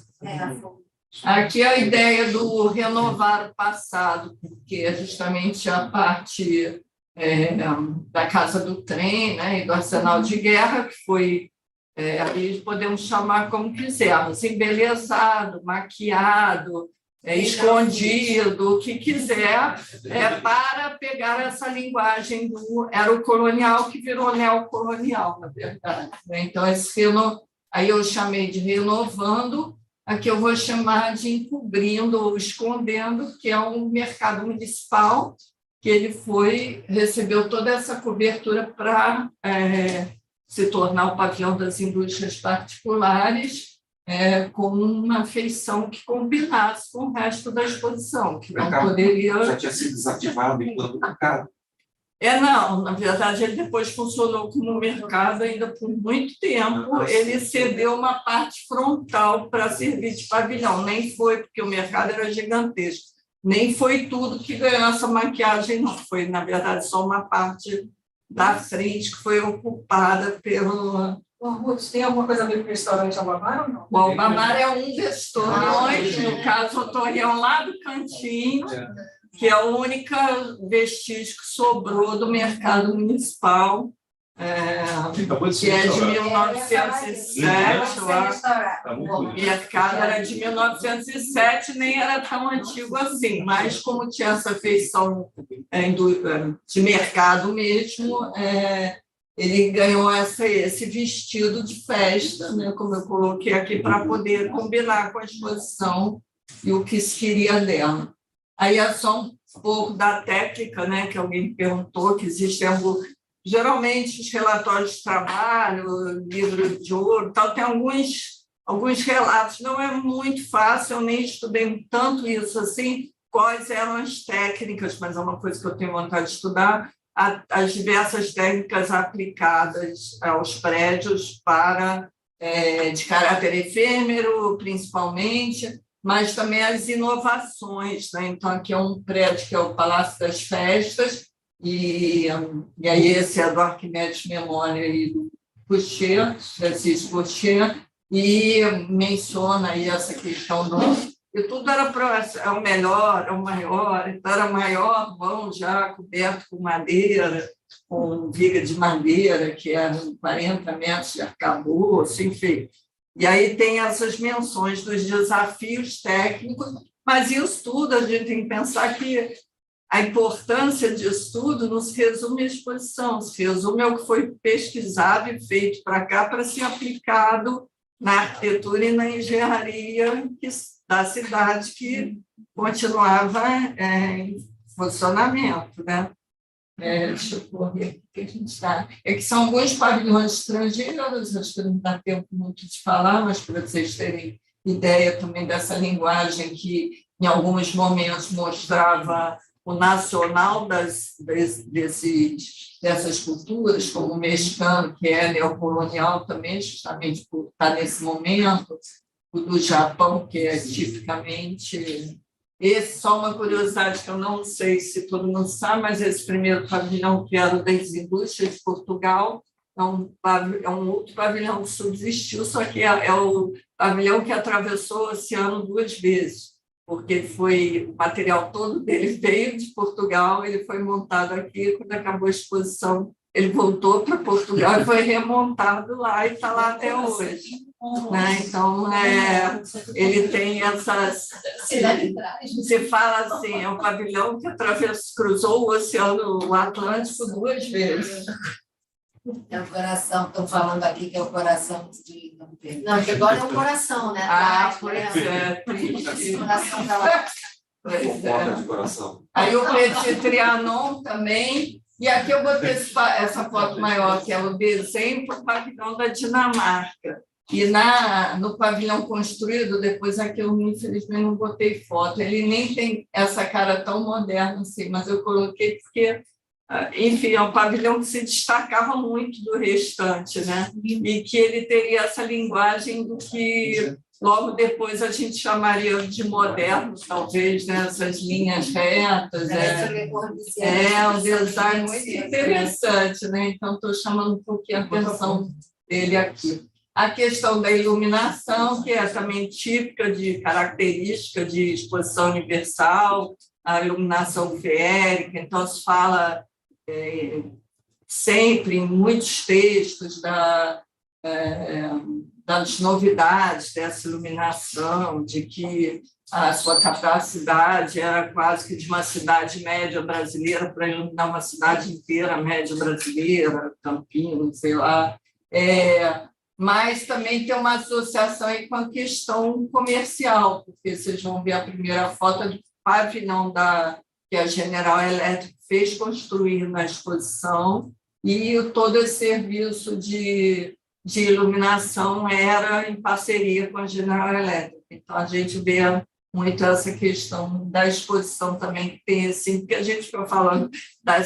Aqui a ideia do renovar o passado, porque é justamente a parte da Casa do Trem, né, e do Arsenal de Guerra, que foi, aí podemos chamar como quisermos, embelezado, maquiado, escondido, o que quiser, para pegar essa linguagem era o colonial que virou neocolonial, na verdade. Então, aí eu chamei de renovando, aqui eu vou chamar de encobrindo ou escondendo, que é um mercado municipal, que ele recebeu toda essa cobertura para se tornar o pavilhão das indústrias particulares, com uma feição que combinasse com o resto da exposição, que não poderia... Já tinha sido desativado enquanto mercado? Não, na verdade, ele depois funcionou como mercado ainda por muito tempo. Ele cedeu uma parte frontal para servir de pavilhão, nem foi, porque o mercado era gigantesco, nem foi tudo que ganhou essa maquiagem, não. Foi, na verdade, só uma parte da frente que foi ocupada pelo... Ruth, tem alguma coisa a ver com o restaurante Albamar ou não? O Albamar é um desses torreões, no caso, o torreão lá do cantinho, que é o único vestígio que sobrou do mercado municipal, que é de 1907, o mercado era de 1907, nem era tão antigo assim, mas como tinha essa feição de mercado mesmo, ele ganhou esse vestido de festa, né, como eu coloquei aqui, para poder combinar com a exposição e o que se queria dela. Aí é só um pouco da técnica, né, que alguém perguntou, que existem geralmente os relatórios de trabalho, livro de ouro, tal, tem alguns relatos. Não é muito fácil, eu nem estudei tanto isso assim, quais eram as técnicas, mas é uma coisa que eu tenho vontade de estudar, as diversas técnicas aplicadas aos prédios de caráter efêmero, principalmente, mas também as inovações, né? Então, aqui é um prédio que é o Palácio das Festas, e aí esse é do Arquimedes Memória e do Pouchet, Francisco Pouchet, e menciona aí essa questão e tudo era é o melhor, é o maior, então era maior, vão já coberto com madeira, com viga de madeira, que eram 40 metros de arcabouço, enfim. E aí tem essas menções dos desafios técnicos, mas isso tudo a gente tem que pensar que a importância disso tudo não se resume à exposição, se resume ao que foi pesquisado e feito para cá para ser aplicado na arquitetura e na engenharia da cidade que continuava em funcionamento, né? Deixa eu correr, que a gente está. Que são alguns pavilhões estrangeiros, acho que não dá tempo muito de falar, mas para vocês terem ideia também dessa linguagem que, em alguns momentos, mostrava o nacional dessas culturas, como o mexicano, que é neocolonial também, justamente por estar nesse momento, o do Japão, que é tipicamente... Esse, só uma curiosidade que eu não sei se todo mundo sabe, mas esse primeiro pavilhão criado das indústrias de Portugal é um outro pavilhão que subsistiu, só que é o pavilhão que atravessou o oceano 2 vezes, porque o material todo dele veio de Portugal, ele foi montado aqui, quando acabou a exposição, ele voltou para Portugal e foi remontado lá e está lá até hoje. Né? Então, ele tem essas... Se fala assim, é um pavilhão que cruzou o Oceano Atlântico 2 vezes. É o coração, estão falando aqui que é o coração de Dom Pedro. Não, que agora é o coração, né? Pois é, triste. O coração está lá. Pois Fofoca de é. coração. Aí o Petit Trianon também. E aqui eu botei essa foto maior, que é o desenho para o pavilhão da Dinamarca. E no pavilhão construído, depois aqui eu, infelizmente, não botei foto. Ele nem tem essa cara tão moderna assim, mas eu coloquei porque, enfim, é um pavilhão que se destacava muito do restante, né? E que ele teria essa linguagem do que logo depois a gente chamaria de moderno, talvez, né? Essas linhas retas. É um design muito interessante, né? Então, estou chamando um pouquinho a atenção dele aqui. A questão da iluminação, que é também típica característica de exposição universal, a iluminação feérica, então se fala sempre em muitos textos das novidades dessa iluminação, de que a sua capacidade era quase que de uma cidade média brasileira para iluminar uma cidade inteira média brasileira, Campinas, sei lá. Mas também tem uma associação aí com a questão comercial, porque vocês vão ver a primeira foto do pavilhão que a General Electric fez construir na exposição, e todo esse serviço de iluminação era em parceria com a General Electric. Então, a gente vê muito essa questão da exposição também, que tem assim, porque a gente fica falando da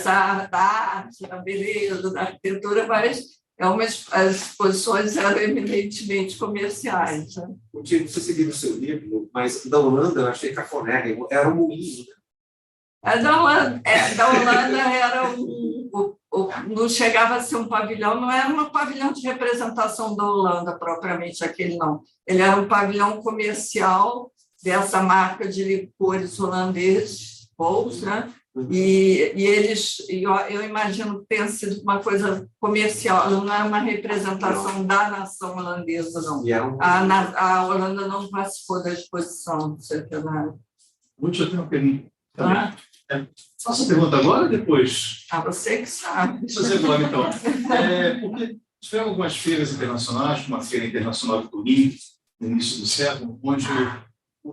arte, da beleza, da arquitetura, mas as exposições eram eminentemente comerciais. Né? Eu tinha seguido o seu livro, mas da Holanda eu achei cafoné, era um moinho. Da Holanda era não chegava a ser um pavilhão, não era um pavilhão de representação da Holanda propriamente aquele, não. Ele era um pavilhão comercial dessa marca de licores holandeses, Bols, né? E eu imagino que tenha sido uma coisa comercial, não é uma representação da nação holandesa, não. A Holanda não participou da exposição, sei que nada. Muito tempo pergunta. Faça a pergunta agora ou depois? Você que sabe. Vou fazer agora, então. Porque tiveram algumas feiras internacionais, como a Feira Internacional de Turim, no início do século, onde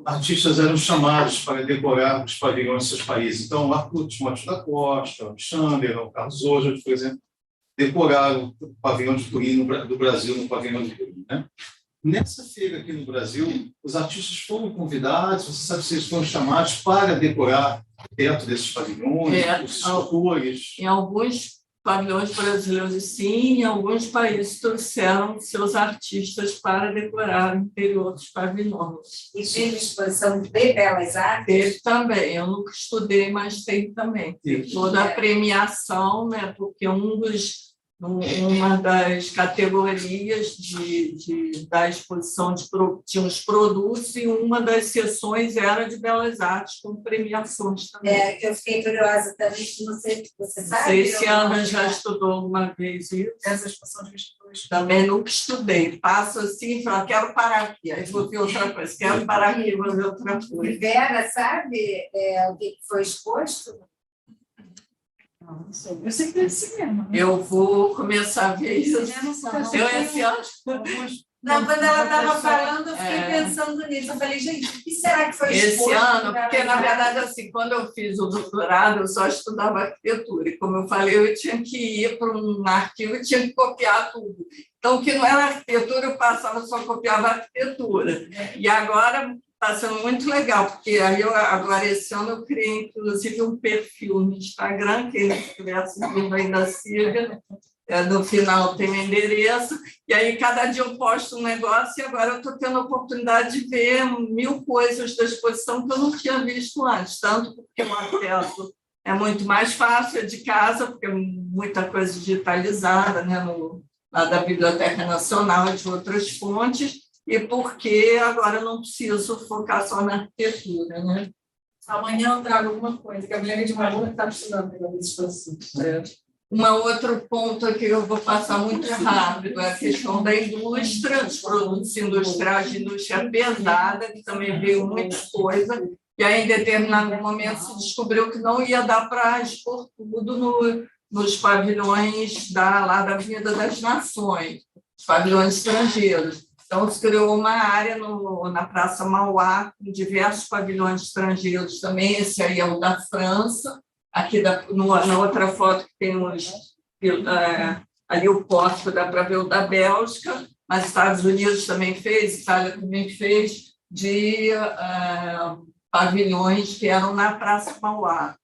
artistas eram chamados para decorar os pavilhões de seus países. Então, Arthur Timóteo da Costa, o Chandler, o Carlos Oja, por exemplo, decoraram o pavilhão de Turim do Brasil, no pavilhão de Turim, né? Nessa feira aqui no Brasil, os artistas foram convidados, você sabe se eles foram chamados para decorar dentro desses pavilhões, os escultores? Em alguns pavilhões brasileiros, sim, em alguns países trouxeram seus artistas para decorar o interior dos pavilhões. E teve exposição de belas artes? Teve também, eu nunca estudei, mas tem também. Tem toda a premiação, né, porque uma das categorias da exposição tinha os produtos, e uma das sessões era de belas artes, com premiações também. Eu fiquei curiosa também, você sabe? Não sei se a Ana já estudou alguma vez isso. Essa exposição de vestuários. Também nunca estudei. Passo assim e falo, quero parar aqui, aí vou ver outra coisa, quero parar aqui, vou ver outra coisa. E Vera, sabe o que foi exposto? Não sei. Eu sei que é esse mesmo. Eu vou começar a ver isso. Esse ano. Não, quando ela estava falando, eu fiquei pensando nisso. Eu falei, gente, o que será que foi exposto? Esse ano, porque, na verdade, assim, quando eu fiz o doutorado, eu só estudava arquitetura. E, como eu falei, eu tinha que ir para um arquivo e tinha que copiar tudo. Então, o que não era arquitetura, eu passava, só copiava arquitetura. E agora, Está sendo muito legal, porque aí agora esse ano eu criei, inclusive, um perfil no Instagram, quem estiver assistindo ainda siga, no final tem o endereço, e aí cada dia eu posto um negócio, e agora eu estou tendo a oportunidade de ver 1000 coisas da exposição que eu não tinha visto antes, tanto porque o acesso é muito mais fácil, é de casa, porque é muita coisa digitalizada, né, lá da Biblioteca Nacional e de outras fontes, e porque agora eu não preciso focar só na arquitetura, né? Amanhã eu trago alguma coisa, que a mulher de uma aluna está estudando pela exposição. Um outro ponto que eu vou passar muito rápido é a questão da indústria, dos produtos industriais de indústria pesada, que também veio muita coisa, e aí, em determinado momento, se descobriu que não ia dar para expor tudo nos pavilhões lá da Avenida das Nações, os pavilhões estrangeiros. Então, se criou uma área na Praça Mauá, com diversos pavilhões estrangeiros também, esse aí é o da França, aqui na outra foto que tem ali o pórtico, dá para ver o da Bélgica, mas Estados Unidos também fez, Itália também fez, de pavilhões que eram na Praça Mauá.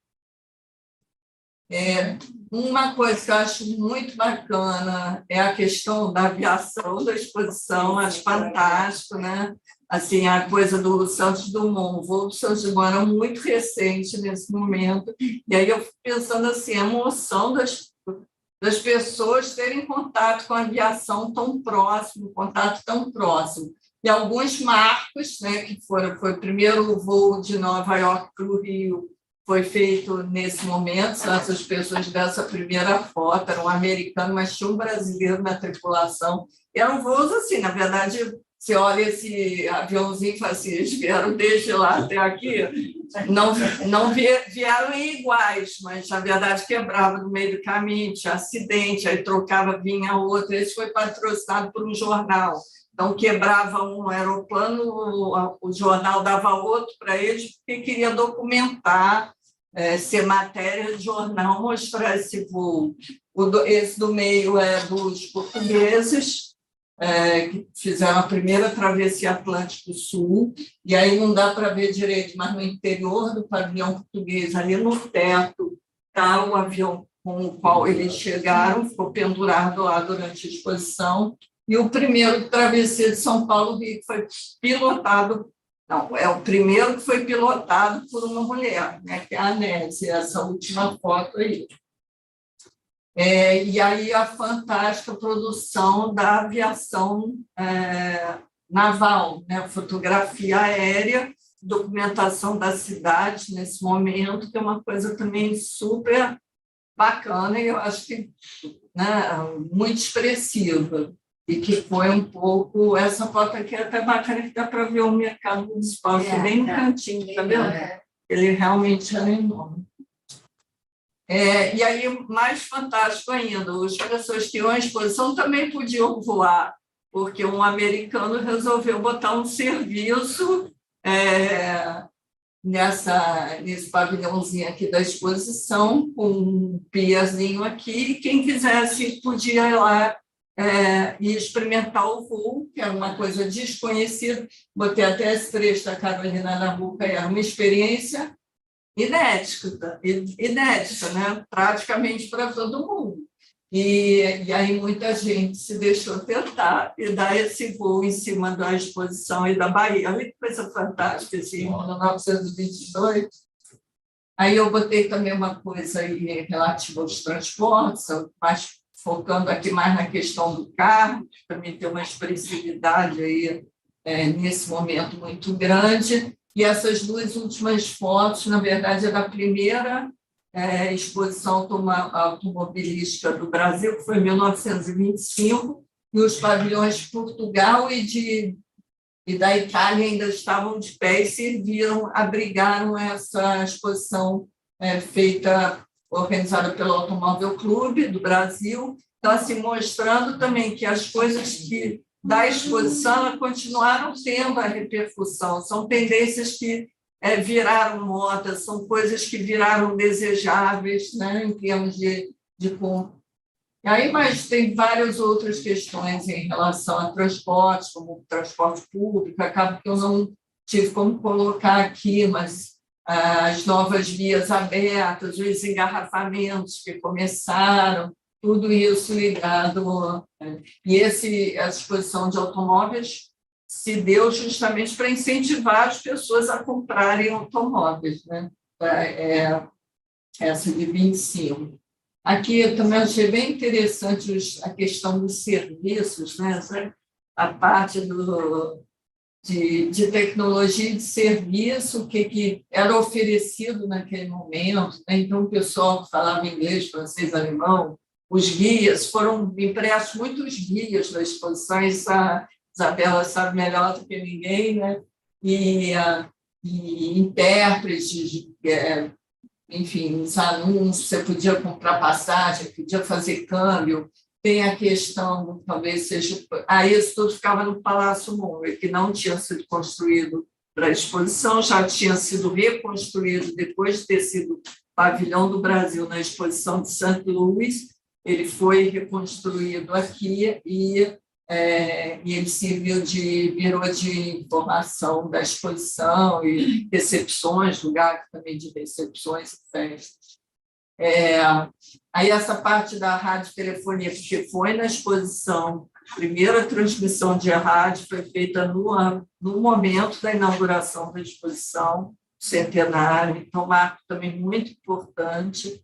Uma coisa que eu acho muito bacana é a questão da aviação da exposição, acho fantástico, né? Assim, a coisa do Santos Dumont, o voo do Santos Dumont era muito recente nesse momento, e aí eu fico pensando assim, a emoção das pessoas terem contato com a aviação tão próximo, contato tão próximo. E alguns marcos, né, que foi o primeiro voo de Nova York para o Rio, foi feito nesse momento, são essas pessoas dessa primeira foto, era um americano, mas tinha um brasileiro na tripulação. E eram voos assim, na verdade, você olha esse aviãozinho e fala assim, eles vieram desde lá até aqui, não vieram iguais, mas, na verdade, quebrava no meio do caminho, tinha acidente, aí trocava, vinha outro, esse foi patrocinado por um jornal. Então, quebrava um aeroplano, o jornal dava outro para eles, porque queria documentar, ser matéria de jornal, mostrar esse voo. Esse do meio é dos portugueses, que fizeram a primeira travessia Atlântico Sul, e aí não dá para ver direito, mas no interior do pavilhão português, ali no teto, está o avião com o qual eles chegaram, ficou pendurado lá durante a exposição. E o primeiro travessia de São Paulo-Rio foi pilotado, não, é o primeiro que foi pilotado por uma mulher, né, que é a Nézia, essa última foto aí. E aí a fantástica produção da aviação naval, né, fotografia aérea, documentação da cidade nesse momento, que é uma coisa também super bacana e eu acho que, né, muito expressiva. E que foi um pouco... Essa foto aqui é até bacana, que dá para ver o mercado municipal, que é bem no cantinho, está vendo? Ele realmente era enorme. E aí, mais fantástico ainda, as pessoas que iam à exposição também podiam voar, porque um americano resolveu botar um serviço nesse pavilhãozinho aqui da exposição, com um piazinho aqui, e quem quisesse podia ir lá e experimentar o voo, que era uma coisa desconhecida. Botei até esse trecho da Carolina Nabuco, era uma experiência inédita, né? Praticamente para todo mundo. E aí muita gente se deixou tentar e dar esse voo em cima da exposição e da Bahia. Olha que coisa fantástica, assim, em 1922. Aí eu botei também uma coisa aí relativa aos transportes, mas focando aqui mais na questão do carro, que também tem uma expressividade aí, nesse momento muito grande. E essas duas últimas fotos, na verdade, é da primeira exposição automobilística do Brasil, que foi em 1925, e os pavilhões de Portugal e da Itália ainda estavam de pé e abrigaram essa exposição organizada pelo Automóvel Clube do Brasil. Então, assim, mostrando também que as coisas da exposição continuaram tendo a repercussão, são tendências que viraram moda, são coisas que viraram desejáveis, né, em termos de compra. E aí, mas tem várias outras questões em relação a transportes, como o transporte público, acaba que eu tive como colocar aqui, mas as novas vias abertas, os engarrafamentos que começaram, tudo isso ligado. E essa exposição de automóveis se deu justamente para incentivar as pessoas a comprarem automóveis, né? Essa de 25. Aqui eu também achei bem interessante a questão dos serviços, né? A parte de tecnologia e de serviço, o que era oferecido naquele momento, né? Então, o pessoal que falava inglês, francês, alemão, os guias, foram impressos muitos guias da exposição, isso a Isabela sabe melhor do que ninguém, né? E intérpretes, enfim, os anúncios, você podia comprar passagem, podia fazer câmbio. Tem a questão, talvez seja... isso tudo ficava no Palácio Moura, que não tinha sido construído para a exposição, já tinha sido reconstruído depois de ter sido pavilhão do Brasil na exposição de St. Louis. Ele foi reconstruído aqui e ele serviu de birô de informação da exposição e recepções, lugar também de recepções e festas. Aí essa parte da radiotelefonia, porque foi na exposição, a primeira transmissão de rádio foi feita no momento da inauguração da exposição centenário, então, marco também muito importante.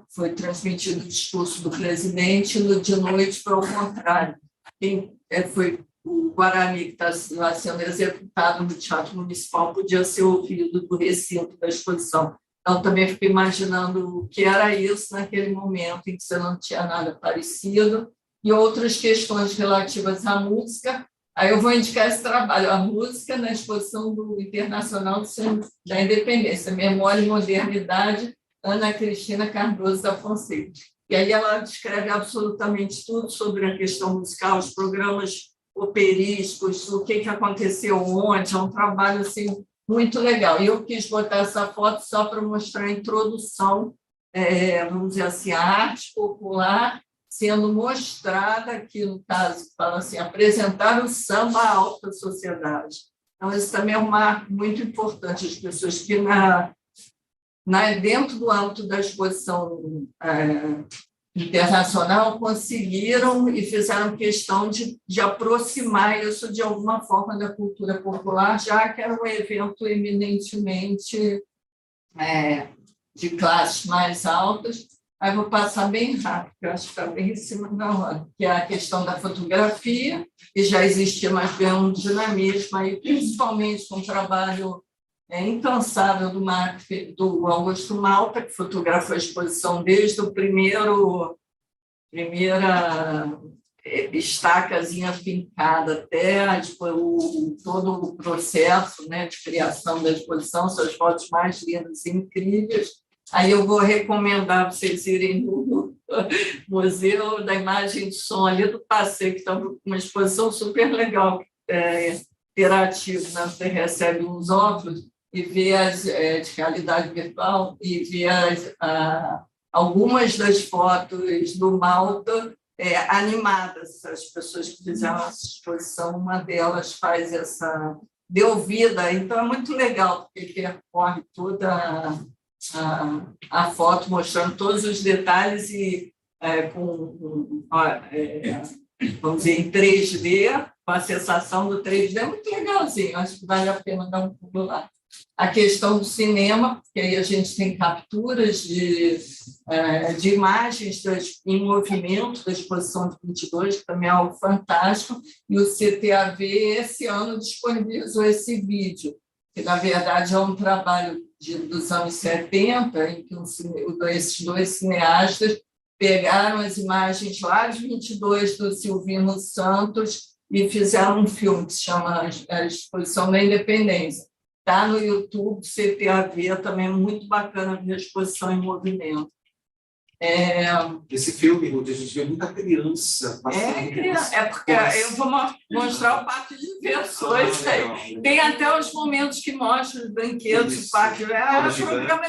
Foi transmitido o discurso do presidente, e de noite foi ao contrário. Foi o Guarani, que está sendo executado no Teatro Municipal, podia ser ouvido do recinto da exposição. Então, também fico imaginando o que era isso naquele momento em que você não tinha nada parecido, e outras questões relativas à música. Aí eu vou indicar esse trabalho, a música na exposição do Internacional da Independência, Memória e Modernidade, Ana Cristina Cardoso da Fonseca. E aí ela descreve absolutamente tudo sobre a questão musical, os programas operísticos, o que aconteceu ontem, é um trabalho assim, muito legal. E eu quis botar essa foto só para mostrar a introdução, vamos dizer assim, a arte popular sendo mostrada aqui, no caso, fala assim, apresentar o samba à alta sociedade. Então, isso também é um marco muito importante, as pessoas que dentro do âmbito da exposição internacional conseguiram e fizeram questão de aproximar isso de alguma forma da cultura popular, já que era um evento eminentemente de classes mais altas. Aí vou passar bem rápido, porque eu acho que está bem em cima da hora, que é a questão da fotografia, que já existia, mas ganhou um dinamismo, aí, principalmente com o trabalho incansável do Augusto Malta, que fotografou a exposição desde o primeira estacazinha fincada até todo o processo, né, de criação da exposição, suas fotos mais lindas e incríveis. Aí eu vou recomendar vocês irem no Museu da Imagem e Som ali do Passeio, que está uma exposição super legal, interativo, né? Você recebe uns óculos e vê de realidade virtual e vê algumas das fotos do Malta animadas. As pessoas que fizeram essa exposição, uma delas faz deu vida, então é muito legal, porque percorre toda a foto, mostrando todos os detalhes e vamos dizer, em 3D, com a sensação do 3D, é muito legalzinho, acho que vale a pena dar um pulo lá. A questão do cinema, que aí a gente tem capturas de imagens em movimento da exposição de 22, que também é algo fantástico, e o CTAV, esse ano, disponibilizou esse vídeo, que, na verdade, é um trabalho dos anos 70, em que esses dois cineastas pegaram as imagens lá de 22 do Silvino Santos e fizeram um filme que se chama A Exposição da Independência. Está no YouTube, CTAV, também é muito bacana ver a exposição em movimento. Esse filme, Ruth, a gente vê muita criança. Porque eu vou mostrar o parque de diversões. Tem até os momentos que mostram os brinquedos do parque. Era um programa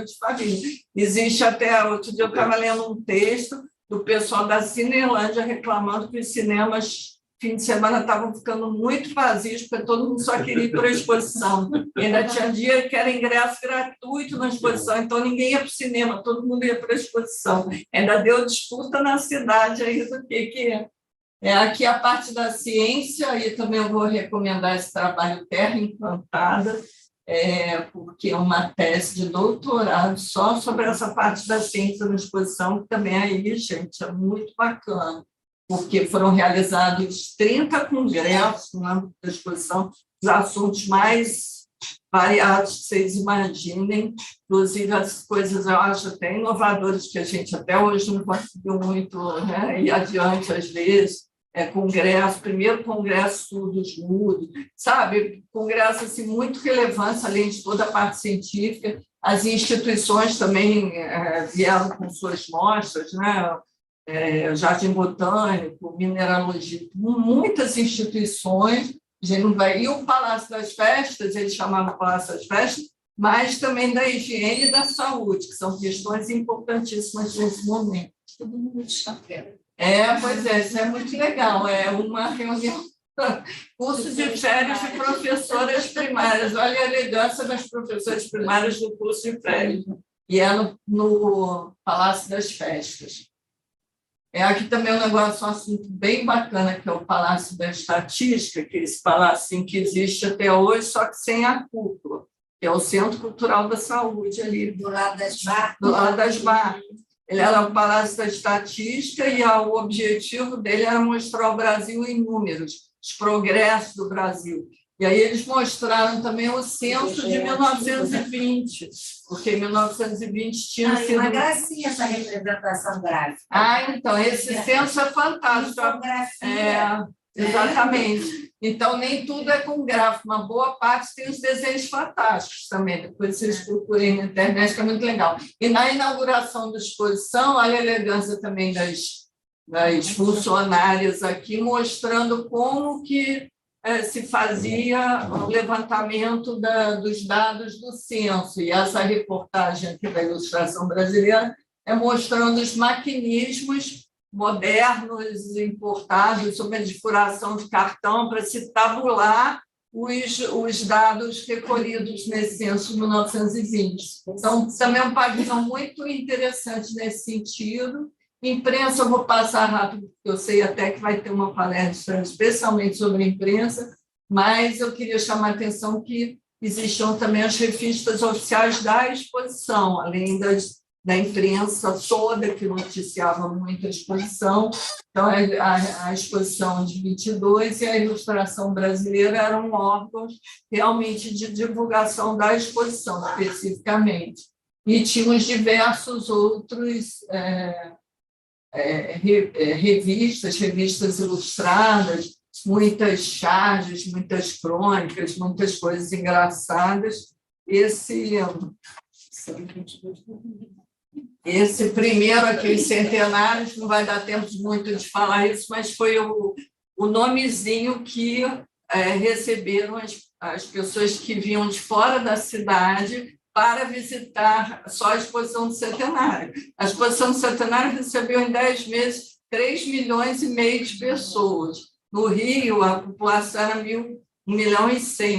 de família. Existe até, outro dia eu estava lendo um texto do pessoal da Cinelândia reclamando que os cinemas fim de semana estavam ficando muito vazios, porque todo mundo só queria ir para a exposição. E ainda tinha dia que era ingresso gratuito na exposição, então ninguém ia para o cinema, todo mundo ia para a exposição. Ainda deu disputa na cidade aí do que é. Aqui a parte da ciência, aí também eu vou recomendar esse trabalho Terra Encantada, porque é uma tese de doutorado só sobre essa parte da ciência na exposição, que também aí, gente, é muito bacana, porque foram realizados 30 congressos no âmbito da exposição, os assuntos mais variados que vocês imaginem, inclusive as coisas, eu acho, até inovadoras, que a gente até hoje não conseguiu muito, né, ir adiante, às vezes, congresso, primeiro congresso surdos mudos, sabe? Congresso assim, muito relevante, além de toda a parte científica. As instituições também vieram com suas mostras, né? Jardim Botânico, Mineralogia, muitas instituições. A gente não vai... E o Palácio das Festas, ele chamava Palácio das Festas, mas também da higiene e da saúde, que são questões importantíssimas nesse momento. Todo mundo está perto. Pois isso é muito legal. É uma reunião, curso de férias de professoras primárias. Olha a elegância das professoras primárias do curso de férias. E no Palácio das Festas. Aqui também um negócio, um assunto bem bacana, que é o Palácio da Estatística, que é esse palácio que existe até hoje, só que sem a cúpula, que é o Centro Cultural da Saúde, ali Do lado das barcas. do lado das barcas. Ele era o Palácio da Estatística e o objetivo dele era mostrar o Brasil em números, os progressos do Brasil. E aí eles mostraram também o censo de 1920, porque em 1920 tinha sido... Uma gracinha essa representação gráfica. Então, esse censo é fantástico. Exatamente. Então, nem tudo é com gráfico, uma boa parte tem os desenhos fantásticos também, depois vocês procurem na internet, que é muito legal. E na inauguração da exposição, olha a elegância também das funcionárias aqui, mostrando como que se fazia o levantamento dos dados do censo. E essa reportagem aqui da Ilustração Brasileira mostrando os maquinismos modernos importados sobre a difuração de cartão para se tabular os dados recolhidos nesse censo de 1920. Então, também é um pavilhão muito interessante nesse sentido. Imprensa, eu vou passar rápido, porque eu sei até que vai ter uma palestra especialmente sobre imprensa, mas eu queria chamar a atenção que existiam também as revistas oficiais da exposição, além da imprensa toda que noticiava muito a exposição. Então, a exposição de 22 e a Ilustração Brasileira eram órgãos realmente de divulgação da exposição, especificamente. E tínhamos diversos outros revistas ilustradas, muitas charges, muitas crônicas, muitas coisas engraçadas. Esse primeiro aqui, os centenários, não vai dar tempo muito de falar isso, mas foi o nomezinho que receberam as pessoas que vinham de fora da cidade para visitar só a exposição do centenário. A exposição do centenário recebeu em 10 meses 3,5 milhões de pessoas. No Rio, a população era 1,1 milhão,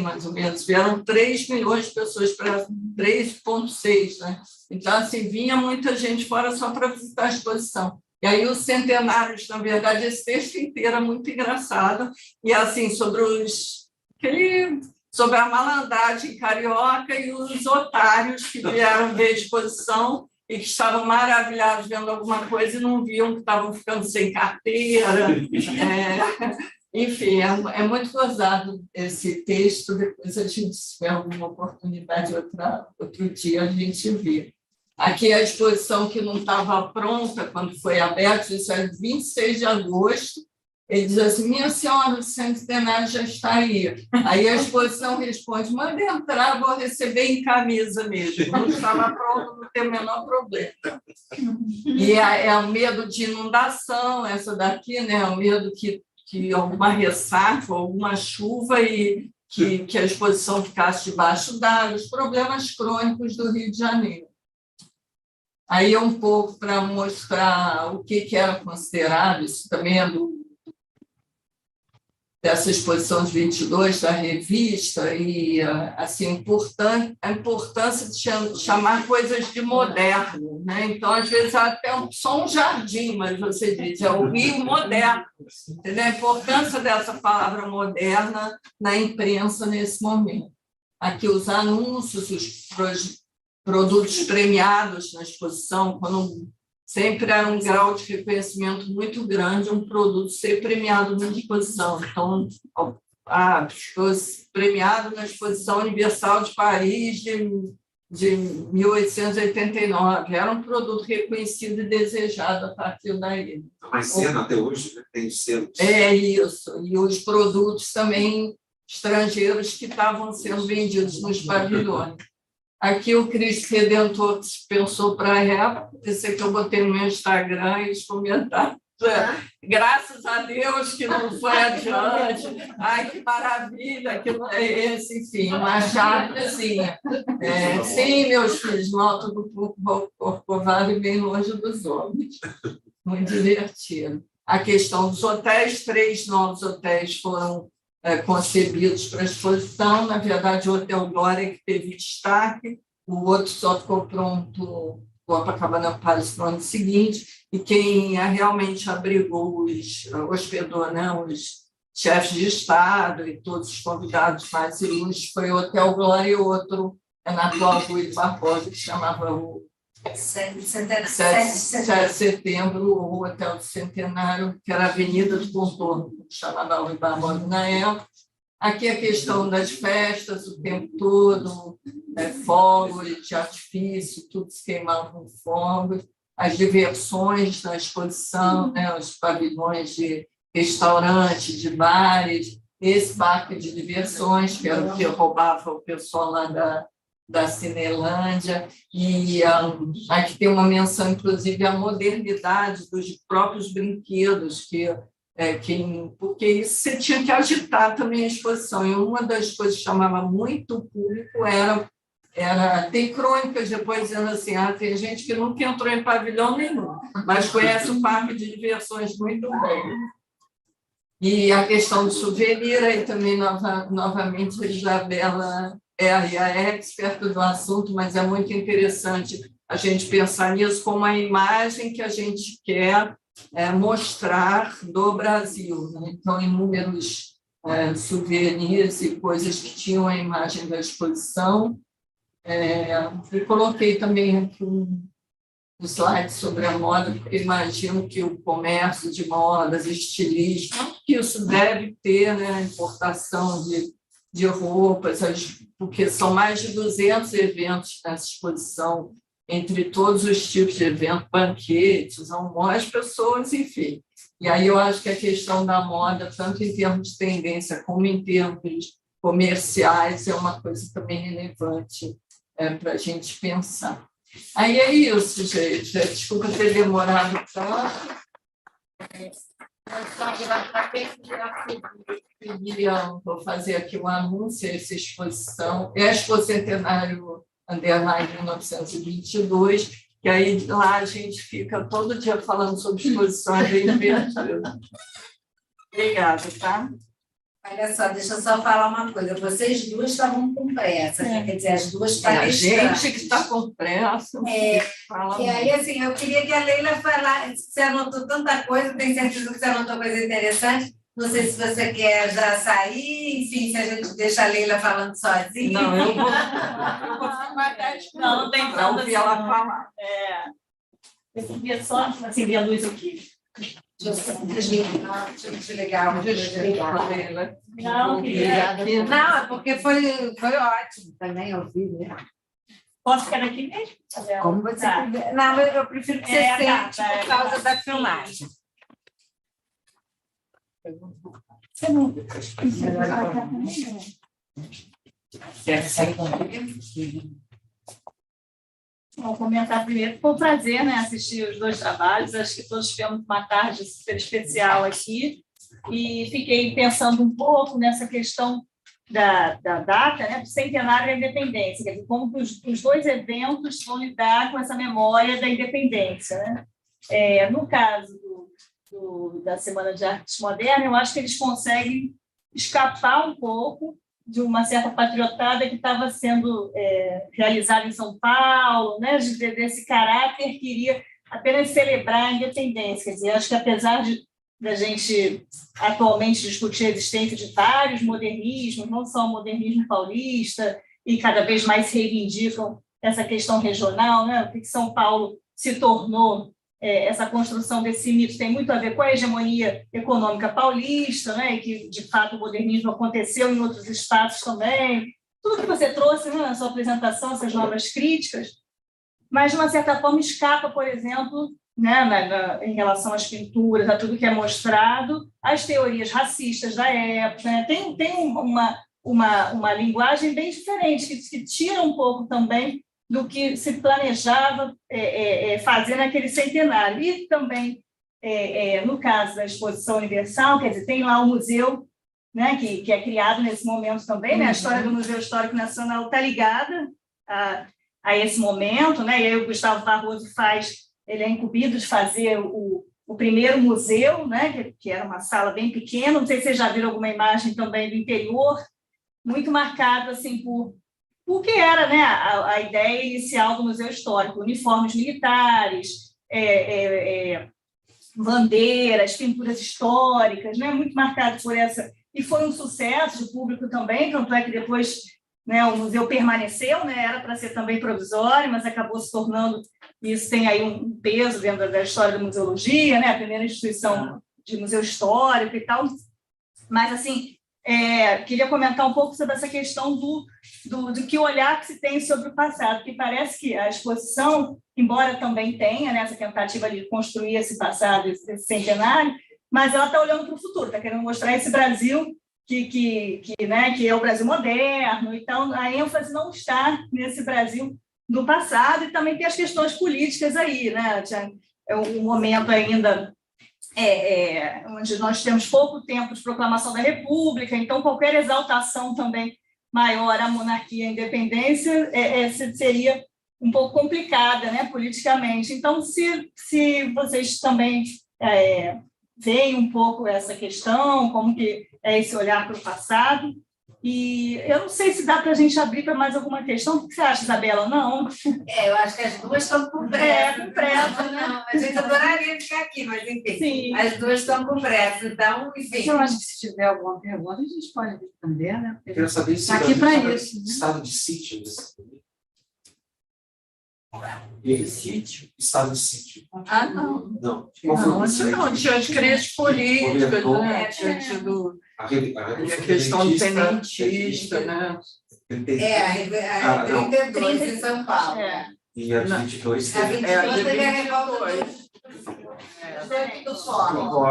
mais ou menos. Vieram 3 milhões de pessoas para 3,6, né? Então, assim, vinha muita gente fora só para visitar a exposição. E aí, os centenários, na verdade, esse texto inteiro é muito engraçado. E, assim, sobre a malandragem carioca e os otários que vieram ver a exposição e que estavam maravilhados vendo alguma coisa e não viam que estavam ficando sem carteira. Enfim, é muito gozado esse texto. Depois a gente, se tiver alguma oportunidade, outro dia a gente vê. Aqui a exposição que não estava pronta quando foi aberta, isso é 26 de agosto. Ele diz assim: minha senhora, o centenário já está aí. Aí a exposição responde: manda entrar, vou receber em camisa mesmo. Não estava pronto, não tem o menor problema. E é o medo de inundação, essa daqui, né? O medo que alguma ressaca, alguma chuva e que a exposição ficasse debaixo d'água, os problemas crônicos do Rio de Janeiro. Aí é um pouco para mostrar o que era considerado, isso também é dessa exposição de 22 da revista e assim, a importância de chamar coisas de moderno, né? Então, às vezes, até só um jardim, mas você diz, é o Rio moderno. Entendeu? A importância dessa palavra moderna na imprensa nesse momento. Aqui os anúncios, os produtos premiados na exposição, quando sempre há um grau de reconhecimento muito grande um produto ser premiado na exposição. Então, premiado na Exposição Universal de Paris de 1889. Era um produto reconhecido e desejado a partir daí. Mas sendo até hoje, né? Tem selos. É isso. E os produtos também estrangeiros que estavam sendo vendidos nos pavilhões. Aqui o Cristo Redentor pensou para a época, esse que eu botei no meu Instagram e os comentários. Graças a Deus que não foi adiante. Ai, que maravilha, que não é esse, enfim, uma chavezinha. Sim, meus filhos, no alto do Corcovado e bem longe dos homens. Muito divertido. A questão dos hotéis, 3 novos hotéis foram concebidos para a exposição. Na verdade, o Hotel Glória que teve destaque, o outro só ficou pronto, o Copacabana Palace, no ano seguinte, e quem realmente abrigou, hospedou, né, os chefes de Estado e todos os convidados mais ilustres foi o Hotel Glória, e o outro é na atual Rui Barbosa, que chamava o 7 de setembro, o Hotel do Centenário, que era a Avenida do Contorno, que chamava Rui Barbosa na época. Aqui a questão das festas o tempo todo, fogos de artifício, tudo se queimava com fogos, as diversões na exposição, né, os pavilhões de restaurantes, de bares, esse parque de diversões, que era o que roubava o pessoal lá da Cinelândia, e aqui tem uma menção, inclusive, à modernidade dos próprios brinquedos, porque isso você tinha que agitar também a exposição, e uma das coisas que chamava muito o público tem crônicas depois dizendo assim, tem gente que nunca entrou em pavilhão nenhum, mas conhece o parque de diversões muito bem. E a questão do souvenir, aí também, novamente, a Isabela a expert do assunto, mas é muito interessante a gente pensar nisso como a imagem que a gente quer mostrar do Brasil, né? Então, inúmeros souvenirs e coisas que tinham a imagem da exposição. E coloquei também aqui um slide sobre a moda, porque imagino que o comércio de modas, estilismo, que isso deve ter, né, a importação de roupas, porque são mais de 200 eventos nessa exposição, entre todos os tipos de eventos, banquetes, almoços, pessoas, enfim. E aí eu acho que a questão da moda, tanto em termos de tendência como em termos comerciais, é uma coisa também relevante para a gente pensar. Aí é isso, gente. Desculpa ter demorado tanto. Vou fazer aqui um anúncio, essa exposição. É a Expo Centenário Underline 1922, que aí lá a gente fica todo dia falando sobre exposições bem divertidas. Obrigada, tá? Olha só, deixa eu só falar uma coisa. Vocês duas estavam com pressa, quer dizer, as duas palestrantes. A gente que está com pressa. E aí, assim, eu queria que a Leila falasse, você anotou tanta coisa, tenho certeza que você anotou coisa interessante. Não sei se você quer já sair, enfim, se a gente deixa a Leila falando sozinha. Não, eu vou filmar 10 minutos. Não tem para ouvir ela falar. Eu queria só acender a luz aqui. Deixa eu desligar. Não, não, é porque foi ótimo também ouvir, né? Posso ficar aqui mesmo? Como você quiser. Não, eu prefiro que você sente por causa da filmagem. Você não... Vou comentar primeiro. Foi um prazer, né, assistir os 2 trabalhos. Acho que todos tivemos uma tarde super especial aqui. E fiquei pensando um pouco nessa questão da data, né, do centenário da independência. Quer dizer, como que os 2 eventos vão lidar com essa memória da independência, né? No caso da Semana de Arte Moderna, eu acho que eles conseguem escapar um pouco de uma certa patriotada que estava sendo realizada em São Paulo, né, desse caráter que iria apenas celebrar a independência. Quer dizer, acho que apesar da gente atualmente discutir a existência de vários modernismos, não só o modernismo paulista, e cada vez mais se reivindicam essa questão regional, né, o que São Paulo se tornou, essa construção desse mito tem muito a ver com a hegemonia econômica paulista, né, e que, de fato, o modernismo aconteceu em outros espaços também. Tudo que você trouxe, né, na sua apresentação, essas novas críticas, mas, de uma certa forma, escapa, por exemplo, né, em relação às pinturas, a tudo que é mostrado, às teorias racistas da época. Né? Tem uma linguagem bem diferente, que tira um pouco também do que se planejava fazer naquele centenário. E também, no caso da Exposição Universal, quer dizer, tem lá o museu, né, que é criado nesse momento também, né? A história do Museu Histórico Nacional está ligada a esse momento, né? E aí o Gustavo Barroso ele é incumbido de fazer o primeiro museu, né? Que era uma sala bem pequena, não sei se vocês já viram alguma imagem também do interior, muito marcado assim, por que era, né, a ideia inicial do Museu Histórico, uniformes militares, bandeiras, pinturas históricas, né, muito marcado por essa... E foi um sucesso de público também, tanto é que depois, né, o museu permaneceu, né, era para ser também provisório, mas acabou se tornando... Isso tem aí um peso dentro da história da museologia, né, a primeira instituição de museu histórico e tal. Mas, assim, queria comentar um pouco sobre essa questão do que olhar que se tem sobre o passado, que parece que a exposição, embora também tenha, né, essa tentativa de construir esse passado, esse centenário, mas ela está olhando para o futuro, está querendo mostrar esse Brasil né, que é o Brasil moderno. Então, a ênfase não está nesse Brasil do passado, e também tem as questões políticas aí, né? É um momento ainda onde nós temos pouco tempo de proclamação da República, então qualquer exaltação também maior à monarquia e à independência seria um pouco complicada, né, politicamente. Então, se vocês também veem um pouco essa questão, como que é esse olhar para o passado, e eu não sei se dá para a gente abrir para mais alguma questão. O que você acha, Isabela? Não? Eu acho que as duas estão com pressa. Com pressa, né? Não, a gente adoraria ficar aqui, mas enfim, Sim. As duas estão com pressa. Então, enfim. Eu acho que se tiver alguma pergunta, a gente pode responder, né? Eu quero saber se Está aqui para isso. estado de sítio. Sítio? Estado de sítio. Ah, não. Não. Qual foi o conceito? Não, tinha as crises políticas, né? Tinha tido a questão do tenentista, né? A 32 em São Paulo. E a 22 A 22 teve a revolta do solo.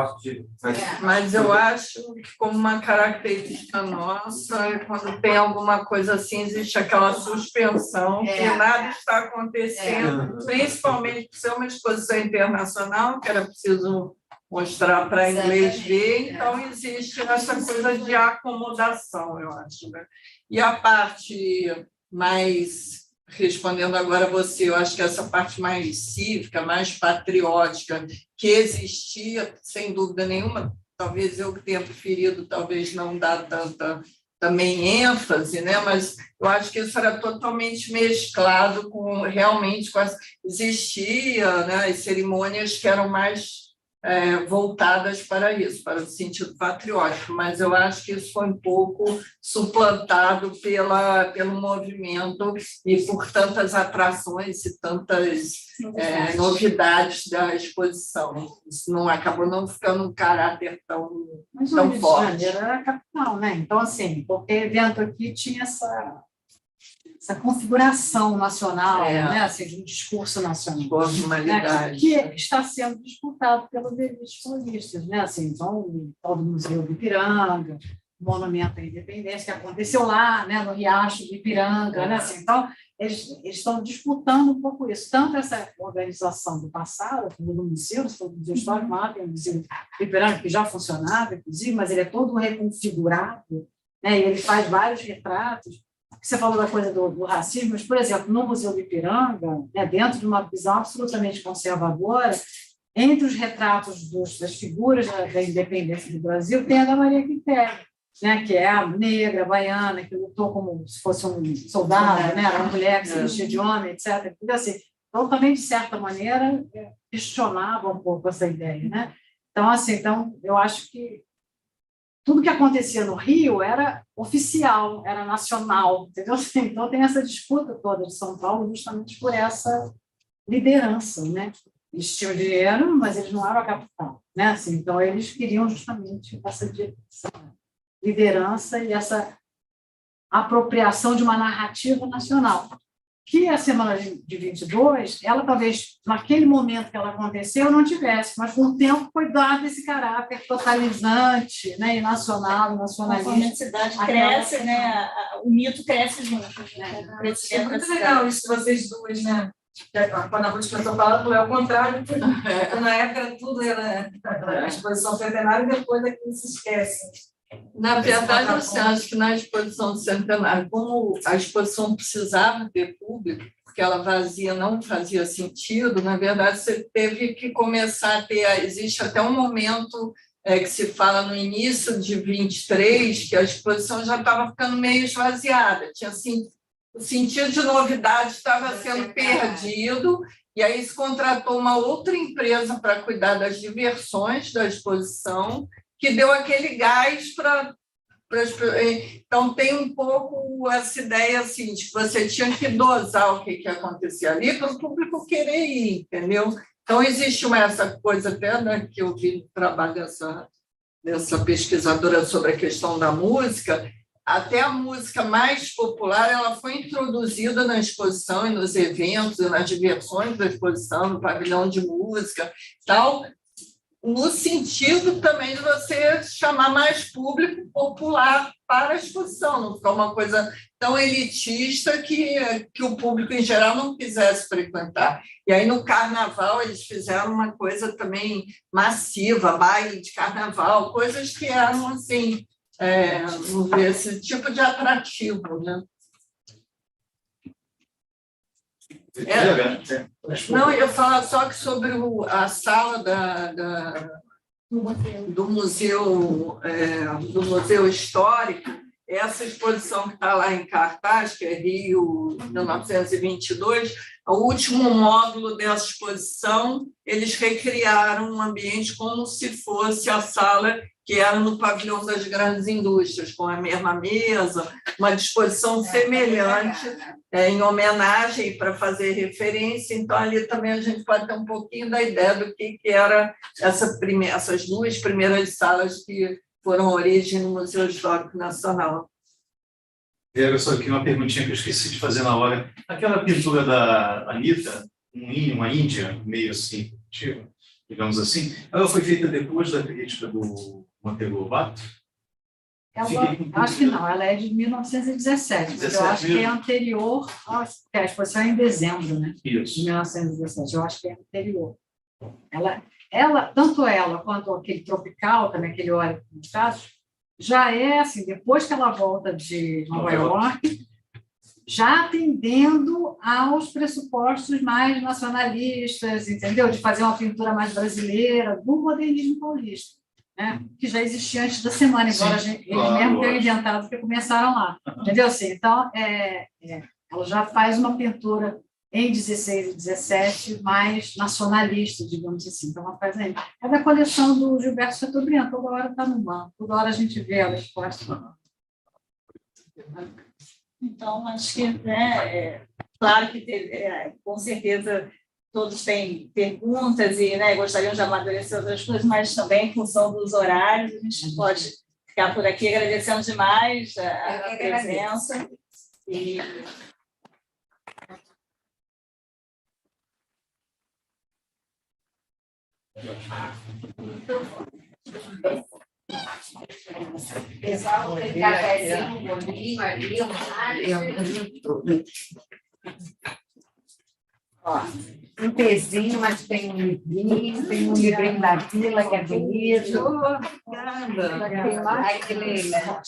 Mas eu acho que, como uma característica nossa, quando tem alguma coisa assim, existe aquela suspensão, que nada está acontecendo, principalmente por ser uma exposição internacional, que era preciso mostrar para inglês ver, então existe essa coisa de acomodação, eu acho. Né? E a parte mais... Respondendo agora a você, eu acho que essa parte mais cívica, mais patriótica, que existia, sem dúvida nenhuma, talvez eu que tenha preferido, talvez não dar tanta também ênfase, né? Mas eu acho que isso era totalmente mesclado com realmente existia, né, as cerimônias que eram mais voltadas para isso, para o sentido patriótico, mas eu acho que isso foi um pouco suplantado pelo movimento e por tantas atrações e tantas novidades da exposição. Isso não acabou não ficando um caráter tão forte. Rio de Janeiro era a capital, né? Então, assim, qualquer evento aqui tinha essa configuração nacional, né? Assim, de um discurso nacional, formalidade, que está sendo disputado pelos elites paulistas, né? Assim, então, o tal do Museu do Ipiranga, o Monumento à Independência, que aconteceu lá, né? No Riacho do Ipiranga, né? Assim, então, eles estão disputando um pouco isso, tanto essa organização do passado, como do museu, se for do Museu Histórico, lá tem o Museu do Ipiranga, que já funcionava, inclusive, mas ele é todo reconfigurado, né? E ele faz vários retratos. Você falou da coisa do racismo, mas, por exemplo, no Museu do Ipiranga, né, dentro de uma visão absolutamente conservadora, entre os retratos das figuras da independência do Brasil, tem a da Maria Quitéria, né, que é a negra, a baiana, que lutou como se fosse um soldado, né, era uma mulher que se vestia de homem, etc. Tudo assim. Então, também, de certa maneira, questionava um pouco essa ideia, né? Então, assim, eu acho que tudo que acontecia no Rio era oficial, era nacional, entendeu? Então, tem essa disputa toda de São Paulo justamente por essa liderança, né? Eles tinham dinheiro, mas eles não eram a capital, né? Assim, então, eles queriam justamente essa liderança e essa apropriação de uma narrativa nacional. Que a Semana de 22, ela talvez, naquele momento que ela aconteceu, não tivesse, mas com o tempo foi dado esse caráter totalizante, né, e nacional, nacionalista. A cidade cresce, né, o mito cresce junto. Né? É muito legal isso de vocês duas, né? Quando a Ruth começou a falar, foi ao contrário, porque na época tudo era a exposição centenária e depois aquilo se esquece. Na verdade, eu acho que na exposição do centenário, como a exposição precisava ter público, porque ela vazia não fazia sentido, na verdade, você teve que começar a ter. Existe até um momento que se fala no início de 23, que a exposição já estava ficando meio esvaziada, tinha assim, o sentido de novidade estava sendo perdido, e aí se contratou uma outra empresa para cuidar das diversões da exposição, que deu aquele gás para... Então, tem um pouco essa ideia assim, de que você tinha que dosar o que acontecia ali para o público querer ir, entendeu? Então, existe essa coisa até, né, que eu vi no trabalho dessa pesquisadora sobre a questão da música, até a música mais popular ela foi introduzida na exposição e nos eventos e nas diversões da exposição, no pavilhão de música e tal, no sentido também de você chamar mais público popular para a exposição, não ficar uma coisa tão elitista que o público em geral não quisesse frequentar. E aí, no carnaval, eles fizeram uma coisa também massiva, baile de carnaval, coisas que eram, assim, esse tipo de atrativo, né? Não, eu ia falar só que sobre a sala do museu histórico, essa exposição que está lá em cartaz, que é Rio 1922, o último módulo dessa exposição, eles recriaram um ambiente como se fosse a sala que era no pavilhão das grandes indústrias, com a mesma mesa, uma disposição semelhante, em homenagem para fazer referência. Então, ali também a gente pode ter um pouquinho da ideia do que era essas duas primeiras salas que foram a origem do Museu Histórico Nacional. Era só aqui uma perguntinha que eu esqueci de fazer na hora. Aquela pintura da Anitta, uma índia, meio assim, digamos assim, ela foi feita depois da crítica do Monteiro Lobato? Acho que não, ela é de 1917, mas eu acho que é anterior, a exposição é em dezembro, né? Isso. De 1917, eu acho que é anterior. Tanto ela quanto aquele Tropical, também aquele óleo dos casos, já é assim, depois que ela volta de Nova York, já atendendo aos pressupostos mais nacionalistas, entendeu? De fazer uma pintura mais brasileira, do modernismo paulista, né? Que já existia antes da semana, embora eles mesmo tenham inventado, porque começaram lá, entendeu? Assim, então, ela já faz uma pintura em 16 e 17 mais nacionalista, digamos assim. Então, ela faz aí. É da coleção do Gilberto Chateaubriand, toda hora está no banco, toda hora a gente vê ela exposta. Então, acho que, claro que, com certeza, todos têm perguntas e gostariam de amadurecer outras coisas, mas também, em função dos horários, a gente pode ficar por aqui agradecendo demais a presença. E... Pessoal, tem cafezinho, bolinho ali, um pezinho, mas tem um livrinho, da Vila, que é bonito. Obrigada. Ai, que legal.